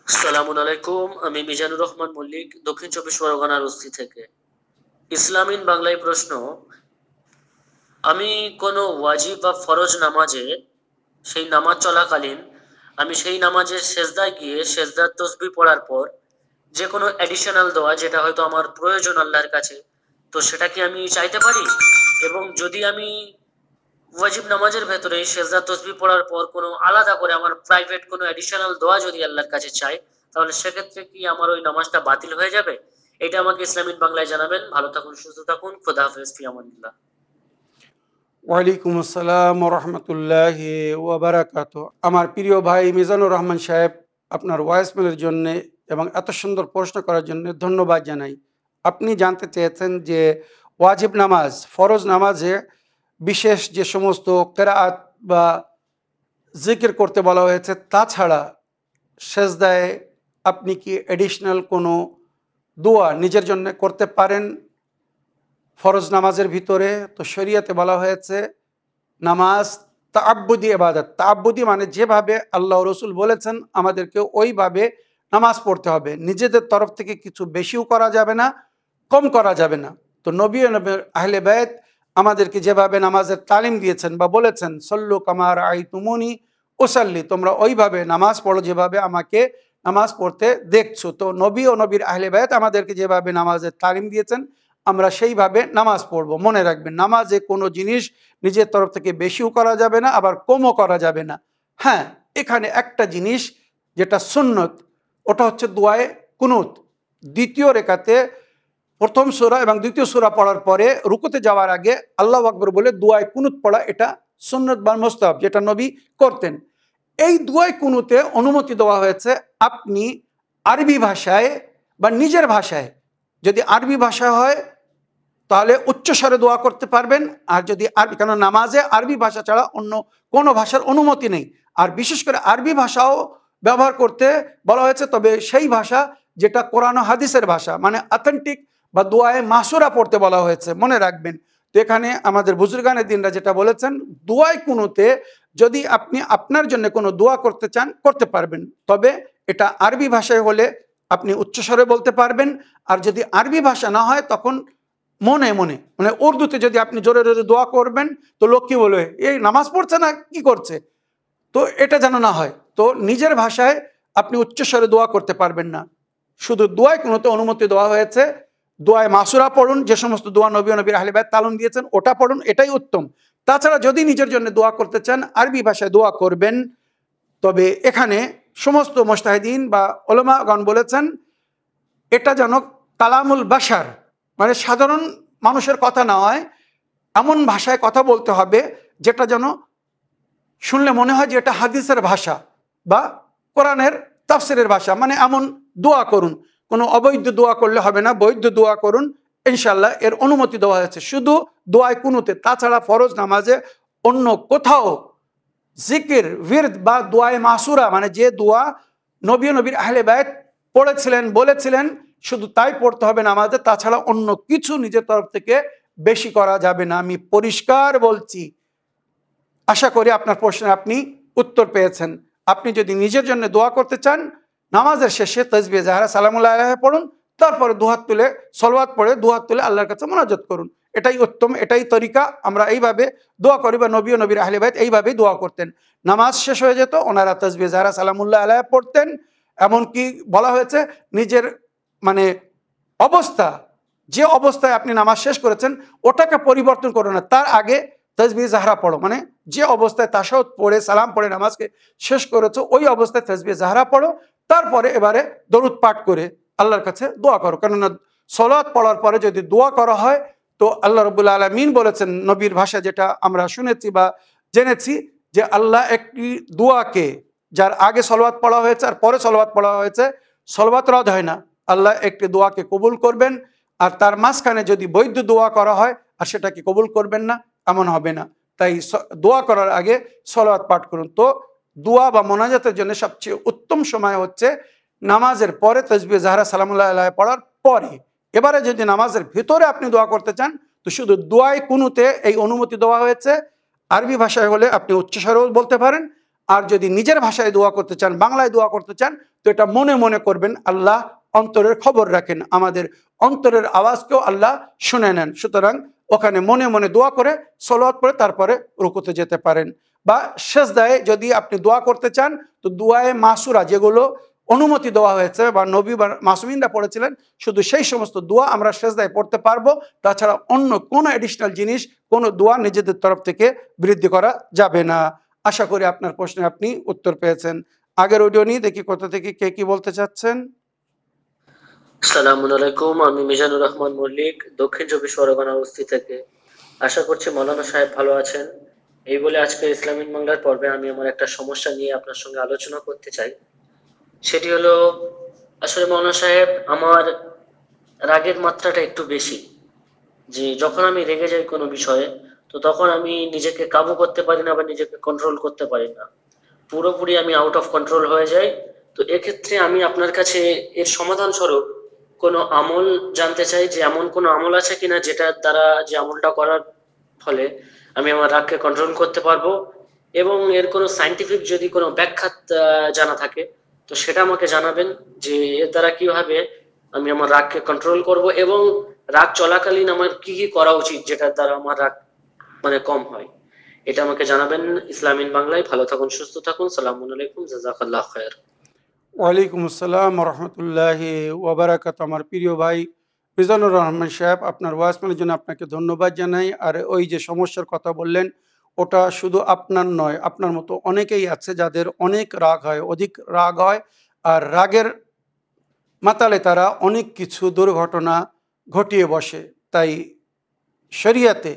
আসসালামু আলাইকুম, আমি মিজানুর রহমান মল্লিক, দক্ষিণ 24 পরগনা রুস্তি থেকে। ইসলামিন বাংলায় প্রশ্ন, আমি কোনো ওয়াজিব বা ফরজ নামাজে সেই নামাজ চলাকালীন আমি সেই নামাজের সেজদায় গিয়ে সেজদার তসবিহ পড়ার পর যে কোনো অ্যাডিশনাল দোয়া, যেটা হয়তো আমার প্রয়োজন আল্লাহর কাছে, তো সেটা কি আমি চাইতে পারি? এবং যদি আমি ওয়াজিব নামাজের ভেতরে সেজদা তসবিহ পড়ার পর কোনো আলাদা করে আমার প্রাইভেট কোনো অ্যাডিশনাল দোয়া যদি আল্লাহর কাছে চাই, তাহলে সেক্ষেত্রে কি আমার ওই নামাজটা বাতিল হয়ে যাবে? এটা আমাকে ইসলামিক বাংলায় জানাবেন। ভালো থাকুন, সুস্থ থাকুন, খোদা হাফেজ, ফি আমানিল্লাহ। ওয়ালাইকুম আসসালাম রহমতুল্লাহি ওয়া বারাকাতুহু। আমার প্রিয় ভাই মিজানুর রহমান সাহেব, আপনার ভয়েস মেলের জন্যে এবং এত সুন্দর প্রশ্ন করার জন্য ধন্যবাদ জানাই। আপনি জানতে চেয়েছেন যে ওয়াজিব নামাজ, ফরজ নামাজে বিশেষ যে সমস্ত কেরাআত বা জিকির করতে বলা হয়েছে, তাছাড়া সেজদায় আপনি কি এডিশনাল কোনো দোয়া নিজের জন্য করতে পারেন ফরজ নামাজের ভিতরে? তো শরীয়তে বলা হয়েছে নামাজ তাআব্বুদি ইবাদত। তাআব্বুদি মানে যেভাবে আল্লাহ রসুল বলেছেন আমাদেরকে ওইভাবে নামাজ পড়তে হবে, নিজেদের তরফ থেকে কিছু বেশিও করা যাবে না, কম করা যাবে না। তো নবী ও নবীর আহলে বাইত আমাদেরকে যেভাবে নামাজের তালিম দিয়েছেন বা বলেছেন, সল্লু কামা রাআইতুমুনি উসাল্লি, তোমরা ওইভাবে নামাজ পড়ো যেভাবে আমাকে নামাজ পড়তে দেখছো। তো নবী ও নবীর আহলে বাইত আমাদেরকে যেভাবে নামাজের তালিম দিয়েছেন আমরা সেইভাবে নামাজ পড়ব। মনে রাখবেন, নামাজে কোনো জিনিস নিজের তরফ থেকে বেশিও করা যাবে না, আবার কমও করা যাবে না। হ্যাঁ, এখানে একটা জিনিস যেটা সুন্নত, ওটা হচ্ছে দুআয়ে কুনুত। দ্বিতীয় রেকাতে প্রথম সূরা এবং দ্বিতীয় সূরা পড়ার পরে রুকুতে যাওয়ার আগে আল্লাহু আকবার বলে দুআয়ে কুনুত পড়া, এটা সুন্নত বা মুস্তাহাব, যেটা নবী করতেন। এই দুআয়ে কুনুতে অনুমতি দেওয়া হয়েছে আপনি আরবি ভাষায় বা নিজের ভাষায়, যদি আরবি ভাষা হয় তাহলে উচ্চস্বরে দোয়া করতে পারবেন, আর যদি আরবি, কেন নামাজে আরবি ভাষা ছাড়া অন্য কোনো ভাষার অনুমতি নেই, আর বিশেষ করে আরবি ভাষাও ব্যবহার করতে বলা হয়েছে, তবে সেই ভাষা যেটা কোরআন ও হাদিসের ভাষা, মানে অথেন্টিক বা দোয়ায়ে মাসুরা পড়তে বলা হয়েছে। মনে রাখবেন, তো এখানে আমাদের বুজুর্গানে দিনরা যেটা বলেছেন, দোয়ায়ে কুনুতে যদি আপনি আপনার জন্য কোনো দোয়া করতে চান করতে পারবেন, তবে এটা আরবি ভাষায় হলে আপনি উচ্চস্বরে বলতে পারবেন। আর যদি আরবি ভাষা না হয় তখন মনে মনে, মানে উর্দুতে যদি আপনি জোরে জোরে দোয়া করবেন তো লোক কি বলবে, এই নামাজ পড়ছে না কি করছে, তো এটা যেন না হয়। তো নিজের ভাষায় আপনি উচ্চস্বরে দোয়া করতে পারবেন না। শুধু দোয়ায় কোনোতে অনুমতি দেওয়া হয়েছে, দোয়ায় মাসুরা পড়ুন, যে সমস্ত দোয়া নবী ও নবীর আহলে বাইত তালিম দিয়েছেন ওটা পড়ুন, এটাই উত্তম। তাছাড়া যদি নিজের জন্য দোয়া করতে চান আরবি ভাষায় দোয়া করবেন। তবে এখানে সমস্ত মুজতাহিদিন বা উলামাগণ বলেছেন এটা যেন কালামুল বাশার, মানে সাধারণ মানুষের কথা না হয়, এমন ভাষায় কথা বলতে হবে যেটা যেন শুনলে মনে হয় যে এটা হাদিসের ভাষা বা কোরআনের তাফসিরের ভাষা। মানে এমন দোয়া করুন, কোনো অবৈধ দোয়া করলে হবে না, বৈধ দোয়া করুন, ইনশাল্লাহ এর অনুমতি দেওয়া হয়েছে শুধু দোয়ায় কুনুতে। তাছাড়া ফরজ নামাজে অন্য কোথাও জিকির বিরদ বা দোয়ায় মাসুরা, মানে যে দোয়া নবী ও নবীর আহলে বাইত পড়েছিলেন বলেছিলেন শুধু তাই পড়তে হবে নামাজে, তাছাড়া অন্য কিছু নিজের তরফ থেকে বেশি করা যাবে না। আমি পরিষ্কার বলছি। আশা করি আপনার প্রশ্নে আপনি উত্তর পেয়েছেন। আপনি যদি নিজের জন্য দোয়া করতে চান নামাজের শেষে তাসবিহ জাহরা সালামুল্লাহ আলাইহি পড়ুন, তারপরে দুহাত তুলে সলাওয়াত পড়ে দুহাত তুলে আল্লাহর কাছে মুনাজাত করুন, এটাই উত্তম, এটাই তরিকা। আমরা এইভাবে দোয়া করি বা নবী ও নবীর আহলে বাইত এইভাবেই দোয়া করতেন। নামাজ শেষ হয়ে যেত, ওনারা তাসবিহ জাহরা সালামুল্লাহ আলাইহি পড়তেন। এমনকি বলা হয়েছে নিজের মানে অবস্থা, যে অবস্থায় আপনি নামাজ শেষ করেছেন ওটাকে পরিবর্তন করো না, তার আগে তাসবিহ জাহরা পড়ো। মানে যে অবস্থায় তাশাহুদ পড়ে সালাম পড়ে নামাজকে শেষ করেছো ওই অবস্থায় তাসবিহ জাহরা পড়ো, তারপরে এবারে দরুদ পাঠ করে আল্লাহর কাছে দোয়া করো। কেননা সালাত পড়ার পরে যদি দোয়া করা হয় তো আল্লাহ রাব্বুল আলামিন বলেছেন নবীর ভাষা, যেটা আমরা শুনেছি বা জেনেছি, যে আল্লাহ একটি দোয়াকে, যার আগে সলাওয়াত পড়া হয়েছে আর পরে সলাওয়াত পড়া হয়েছে, সলাওয়াত রদ হয় না, আল্লাহ একটি দোয়াকে কবুল করবেন, আর তার মাঝখানে যদি বৈধ দোয়া করা হয় আর সেটাকে কবুল করবেন না, এমন হবে না। তাই দোয়া করার আগে সলাওয়াত পাঠ করুন। তো দোয়া বা মোনাজাতের জন্য সবচেয়ে উত্তম সময় হচ্ছে নামাজের পরে, তাসবিহ জাহরা সালামুল্লাহ আলাইহি পড়ার পরে। এবারে যদি নামাজের ভিতরে আপনি দোয়া করতে চান তো শুধু দোয়ায় কুনুতে এই অনুমতি দেওয়া হয়েছে। আরবি ভাষায় হলে আপনি উচ্চস্বরেও বলতে পারেন, আর যদি নিজের ভাষায় দোয়া করতে চান, বাংলায় দোয়া করতে চান, তো এটা মনে মনে করবেন। আল্লাহ অন্তরের খবর রাখেন, আমাদের অন্তরের আওয়াজকেও আল্লাহ শুনে নেন। সুতরাং ওখানে মনে মনে দোয়া করে সলাওয়াত পড়ে তারপরে রুকুতে যেতে পারেন। বা সেজদায় যদি আপনি দোয়া করতে চান তো দোয়ায়ে মাসুরা যেগুলো অনুমতি দেওয়া হয়েছে বা নবী বা মাসুমিনরা পড়েছিলেন শুধু সেই সমস্ত দোয়া আমরা সেজদায় পড়তে পারবো। তাছাড়া অন্য কোনো এডিশনাল জিনিস, কোনো দোয়া নিজেদের তরফ থেকে বৃদ্ধি করা যাবে না। আশা করি আপনার প্রশ্নে আপনি উত্তর পেয়েছেন। আগের অডিও নিয়ে দেখি কোথা থেকে কে কি বলতে চাচ্ছেন। আসসালামু আলাইকুম, আমি মিজানুর রহমান মল্লিক, দক্ষিণ চব্বিশ পরগনা বস্তি থেকে। আশা করছি মৌলানা সাহেব ভালো আছেন। এই বলে আজকে ইসলামিক বাংলার পর্বে আমি আমার একটা সমস্যা নিয়ে আপনার সঙ্গে আলোচনা করতে চাই। সেটি হলো, আসলে মৌলানা সাহেব, আমার রাগের মাত্রাটা একটু বেশি। যে যখন আমি রেগে যাই কোনো বিষয়ে, তো তখন আমি নিজেকে কাবু করতে পারি না বা নিজেকে কন্ট্রোল করতে পারি না, পুরোপুরি আমি আউট অফ কন্ট্রোল হয়ে যাই। তো এক্ষেত্রে আমি আপনার কাছে এর সমাধান স্বরূপ কোনো আমল জানতে চাই, যে এমন কোনো আমল আছে কিনা যেটার দ্বারা, যে আমলটা করার ফলে আমি আমার রাগকে কন্ট্রোল করতে পারবো, এবং এর কোনো সাইন্টিফিক যদি কোনো ব্যাখ্যা জানা থাকে তো সেটা আমাকে জানাবেন, যে এর দ্বারা কিভাবে আমি আমার রাগকে কন্ট্রোল করব, এবং রাগ চলাকালীন আমার কি কি করা উচিত যেটার দ্বারা আমার রাগ মানে কম হয়। এটা আমাকে জানাবেন। ইসলামিন বাংলায় ভালো থাকুন, সুস্থ থাকুন। সালামু আলাইকুম, জাযাকাল্লাহ খায়ের। ওয়ালাইকুম আসসালাম রহমতুল্লাহি ওবরাকাত। আমার প্রিয় ভাই মিজানুর রহমান সাহেব, আপনার ওয়াজমেলের জন্য আপনাকে ধন্যবাদ জানাই। আর ওই যে সমস্যার কথা বললেন ওটা শুধু আপনার নয়, আপনার মতো অনেকেই আছে যাদের অনেক রাগ হয়, অধিক রাগ হয়, আর রাগের মাতালে তারা অনেক কিছু দুর্ঘটনা ঘটিয়ে বসে। তাই শরিয়াতে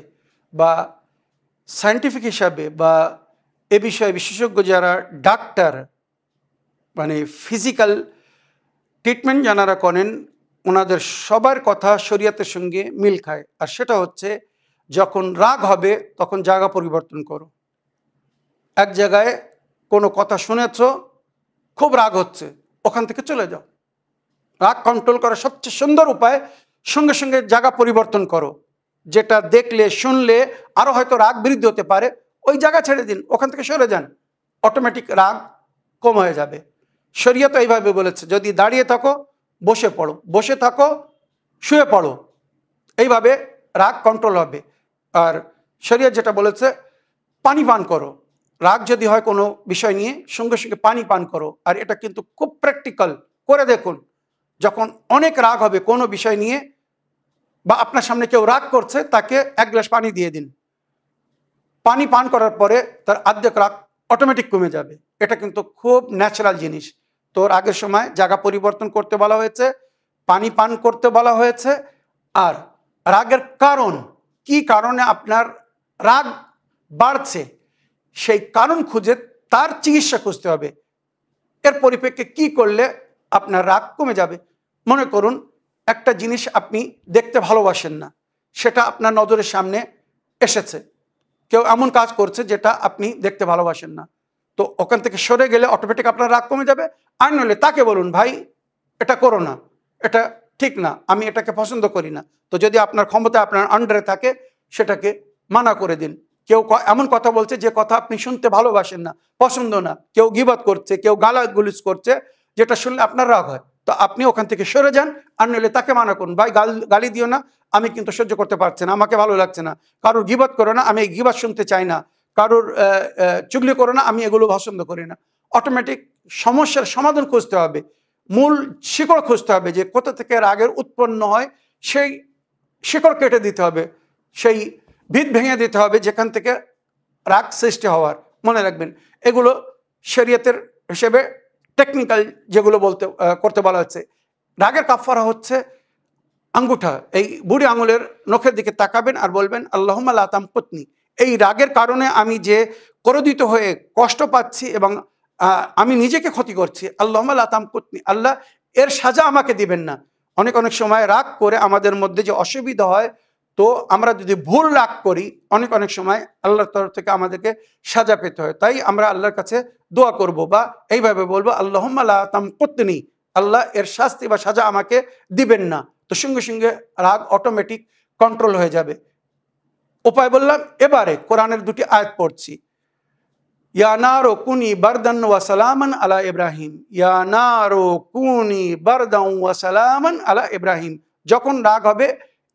বা সায়েন্টিফিক হিসাবে বা এ বিষয়ে বিশেষজ্ঞ যারা ডাক্তার, মানে ফিজিক্যাল ট্রিটমেন্ট যারা করেন, ওনাদের সবার কথা শরিয়াতের সঙ্গে মিল খায়। আর সেটা হচ্ছে যখন রাগ হবে তখন জায়গা পরিবর্তন করো। এক জায়গায় কোনো কথা শুনেছ, খুব রাগ হচ্ছে, ওখান থেকে চলে যাও। রাগ কন্ট্রোল করার সবচেয়ে সুন্দর উপায় সঙ্গে সঙ্গে জায়গা পরিবর্তন করো। যেটা দেখলে শুনলে আরও হয়তো রাগ বৃদ্ধি হতে পারে, ওই জায়গা ছেড়ে দিন, ওখান থেকে সরে যান, অটোমেটিক রাগ কম হয়ে যাবে। শরিয়ত এইভাবে বলেছে যদি দাঁড়িয়ে থাকো বসে পড়ো, বসে থাকো, শুয়ে পড়ো, এইভাবে রাগ কন্ট্রোল হবে। আর শরীয়ত যেটা বলেছে পানি পান করো, রাগ যদি হয় কোনো বিষয় নিয়ে সঙ্গে সঙ্গে পানি পান করো। আর এটা কিন্তু খুব প্র্যাকটিক্যাল, করে দেখুন। যখন অনেক রাগ হবে কোনো বিষয় নিয়ে, বা আপনার সামনে কেউ রাগ করছে, তাকে এক গ্লাস পানি দিয়ে দিন। পানি পান করার পরে তার অর্ধেক রাগ অটোমেটিক কমে যাবে। এটা কিন্তু খুব ন্যাচারাল জিনিস। তো রাগের সময় জায়গা পরিবর্তন করতে বলা হয়েছে, পানি পান করতে বলা হয়েছে। আর রাগের কারণ, কি কারণে আপনার রাগ বাড়ছে, সেই কারণ খুঁজে তার চিকিৎসা খুঁজতে হবে। এর পরিপ্রেক্ষে কি করলে আপনার রাগ কমে যাবে। মনে করুন একটা জিনিস আপনি দেখতে ভালোবাসেন না, সেটা আপনার নজরের সামনে এসেছে, কেউ এমন কাজ করছে যেটা আপনি দেখতে ভালোবাসেন না, তো ওখান থেকে সরে গেলে অটোমেটিক আপনার রাগ কমে যাবে। আর নইলে তাকে বলুন, ভাই এটা করো না, এটা ঠিক না, আমি এটাকে পছন্দ করি না। তো যদি আপনার ক্ষমতা আপনার আন্ডারে থাকে, সেটাকে মানা করে দিন। কেউ এমন কথা বলছে যে কথা আপনি শুনতে ভালোবাসেন না, পছন্দ না, কেউ গীবত করছে, কেউ গালাগুলিজ করছে, যেটা শুনলে আপনার রাগ হয়, তো আপনি ওখান থেকে সরে যান। আর নইলে তাকে মানা করুন, ভাই গালি দিও না, আমি কিন্তু সহ্য করতে পারছি না, আমাকে ভালো লাগছে না। কারোর গীবত করো না, আমি এই গীবত শুনতে চাই না। কারোর চুগলি করো না, আমি এগুলো পছন্দ করি না। অটোমেটিক সমস্যার সমাধান খুঁজতে হবে, মূল শিকড় খুঁজতে হবে, যে কোথা থেকে রাগের উৎপন্ন হয়, সেই শিকড় কেটে দিতে হবে, সেই ভিত ভেঙে দিতে হবে যেখান থেকে রাগ সৃষ্টি হওয়ার। মনে রাখবেন, এগুলো শরীয়তের হিসেবে টেকনিক্যাল যেগুলো করতে বলা হচ্ছে। রাগের কাফারা হচ্ছে আঙ্গুঠা, এই বুড়ি আঙুলের নখের দিকে তাকাবেন আর বলবেন আল্লাহুম্মা লা তামকুতনি। এই রাগের কারণে আমি যে ক্রোধিত হয়ে কষ্ট পাচ্ছি এবং আমি নিজেকে ক্ষতি করছি, আল্লাহুম্মা লা তামকুতনি, আল্লাহ এর সাজা আমাকে দিবেন না। অনেক সময় রাগ করে আমাদের মধ্যে যে অসুবিধা হয়, তো আমরা যদি ভুল রাগ করি, অনেক সময় আল্লাহর তরফ থেকে আমাদেরকে সাজা পেতে হয়। তাই আমরা আল্লাহর কাছে দোয়া করব, বা এইভাবে বলবো আল্লাহুম্মা লা তামকুতনি, আল্লাহ এর শাস্তি বা সাজা আমাকে দিবেন না। তো সঙ্গে সঙ্গে রাগ অটোমেটিক কন্ট্রোল হয়ে যাবে। উপায় বললাম। এবারে কোরআনের দুটি আয়াত পড়ছি। ইয়া নারু কুনি বারদান ওয়া সালামান আলা ইব্রাহিম, ইয়া নারু কুনি বারদান ওয়া সালামান আলা ইব্রাহিম। যখন রাগ হবে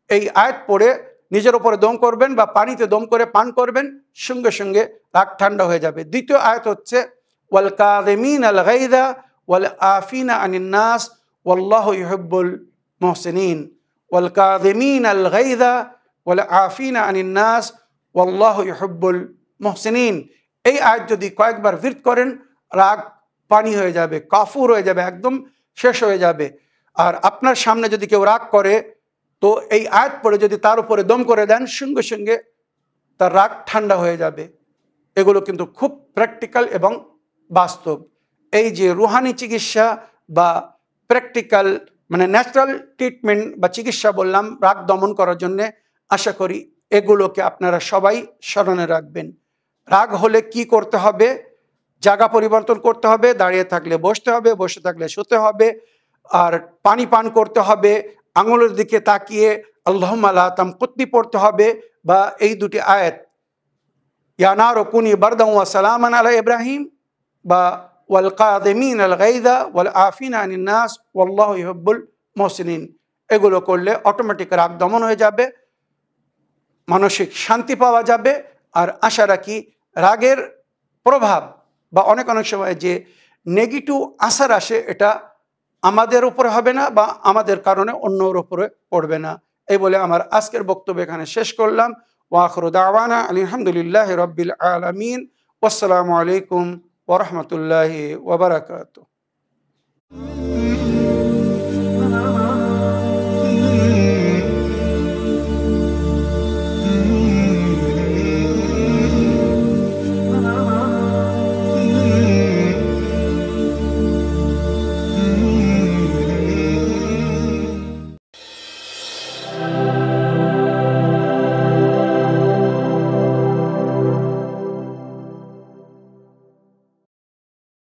এই আয়াত পড়ে নিজের উপরে দম করবেন বা পানিতে দম করে পান করবেন, সঙ্গে সঙ্গে রাগ ঠান্ডা হয়ে যাবে। দ্বিতীয় আয়াত হচ্ছে ওয়াল কাযিমিন আল গায়যা ওয়াল আফিনা আনিন নাস ওয়াল্লাহু ইউহিব্বুল মুহসিনিন। ওয়াল কাযিমিন আল গায়যা ওয়াল আফিনা আনিন নাস ওয়াল্লাহু ইউহিব্বুল মুহসিনিন। এই আয়াত যদি কয়েকবার বিরত করেন, রাগ পানি হয়ে যাবে, কাফুর হয়ে যাবে, একদম শেষ হয়ে যাবে। আর আপনার সামনে যদি কেউ রাগ করে, তো এই আয়াত পড়ে যদি তার উপরে দম করে দেন, সঙ্গে সঙ্গে তার রাগ ঠান্ডা হয়ে যাবে। এগুলো কিন্তু খুব প্র্যাকটিক্যাল এবং বাস্তব। এই যে রুহানি চিকিৎসা বা প্র্যাকটিক্যাল মানে ন্যাচারাল ট্রিটমেন্ট বা চিকিৎসা বললাম রাগ দমন করার জন্যে, আশা করি এগুলোকে আপনারা সবাই স্মরণে রাখবেন। রাগ হলে কি করতে হবে? জায়গা পরিবর্তন করতে হবে, দাঁড়িয়ে থাকলে বসতে হবে, বসে থাকলে শুতে হবে, আর পানি পান করতে হবে, আঙুলের দিকে তাকিয়ে আল্লাহুম্মা লা তামকুতনি পড়তে হবে, বা এই দুটি আয়াত ইয়া নারু কুনি বারদান ওয়া সালামান আলা ইব্রাহিম বা ওয়াল কাযিমিন আল গায়যা ওয়াল আফিনা আনিন নাস ওয়াল্লাহু ইউহিব্বুল মুহসিনিন। এগুলো করলে অটোমেটিক রাগ দমন হয়ে যাবে, মানসিক শান্তি পাওয়া যাবে। আর আশা রাখি রাগের প্রভাব বা অনেক সময় যে নেগেটিভ আসার আসে, এটা আমাদের উপরে হবে না বা আমাদের কারণে অন্যর উপরে পড়বে না। এই বলে আমার আজকের বক্তব্য এখানে শেষ করলাম। ওয়া আখিরু দাওয়ানা আলহামদুলিল্লাহি রাব্বিল আলামিন। ওয়াসসালামু আলাইকুম ওয়া রাহমাতুল্লাহি ওয়া বারাকাতুহু।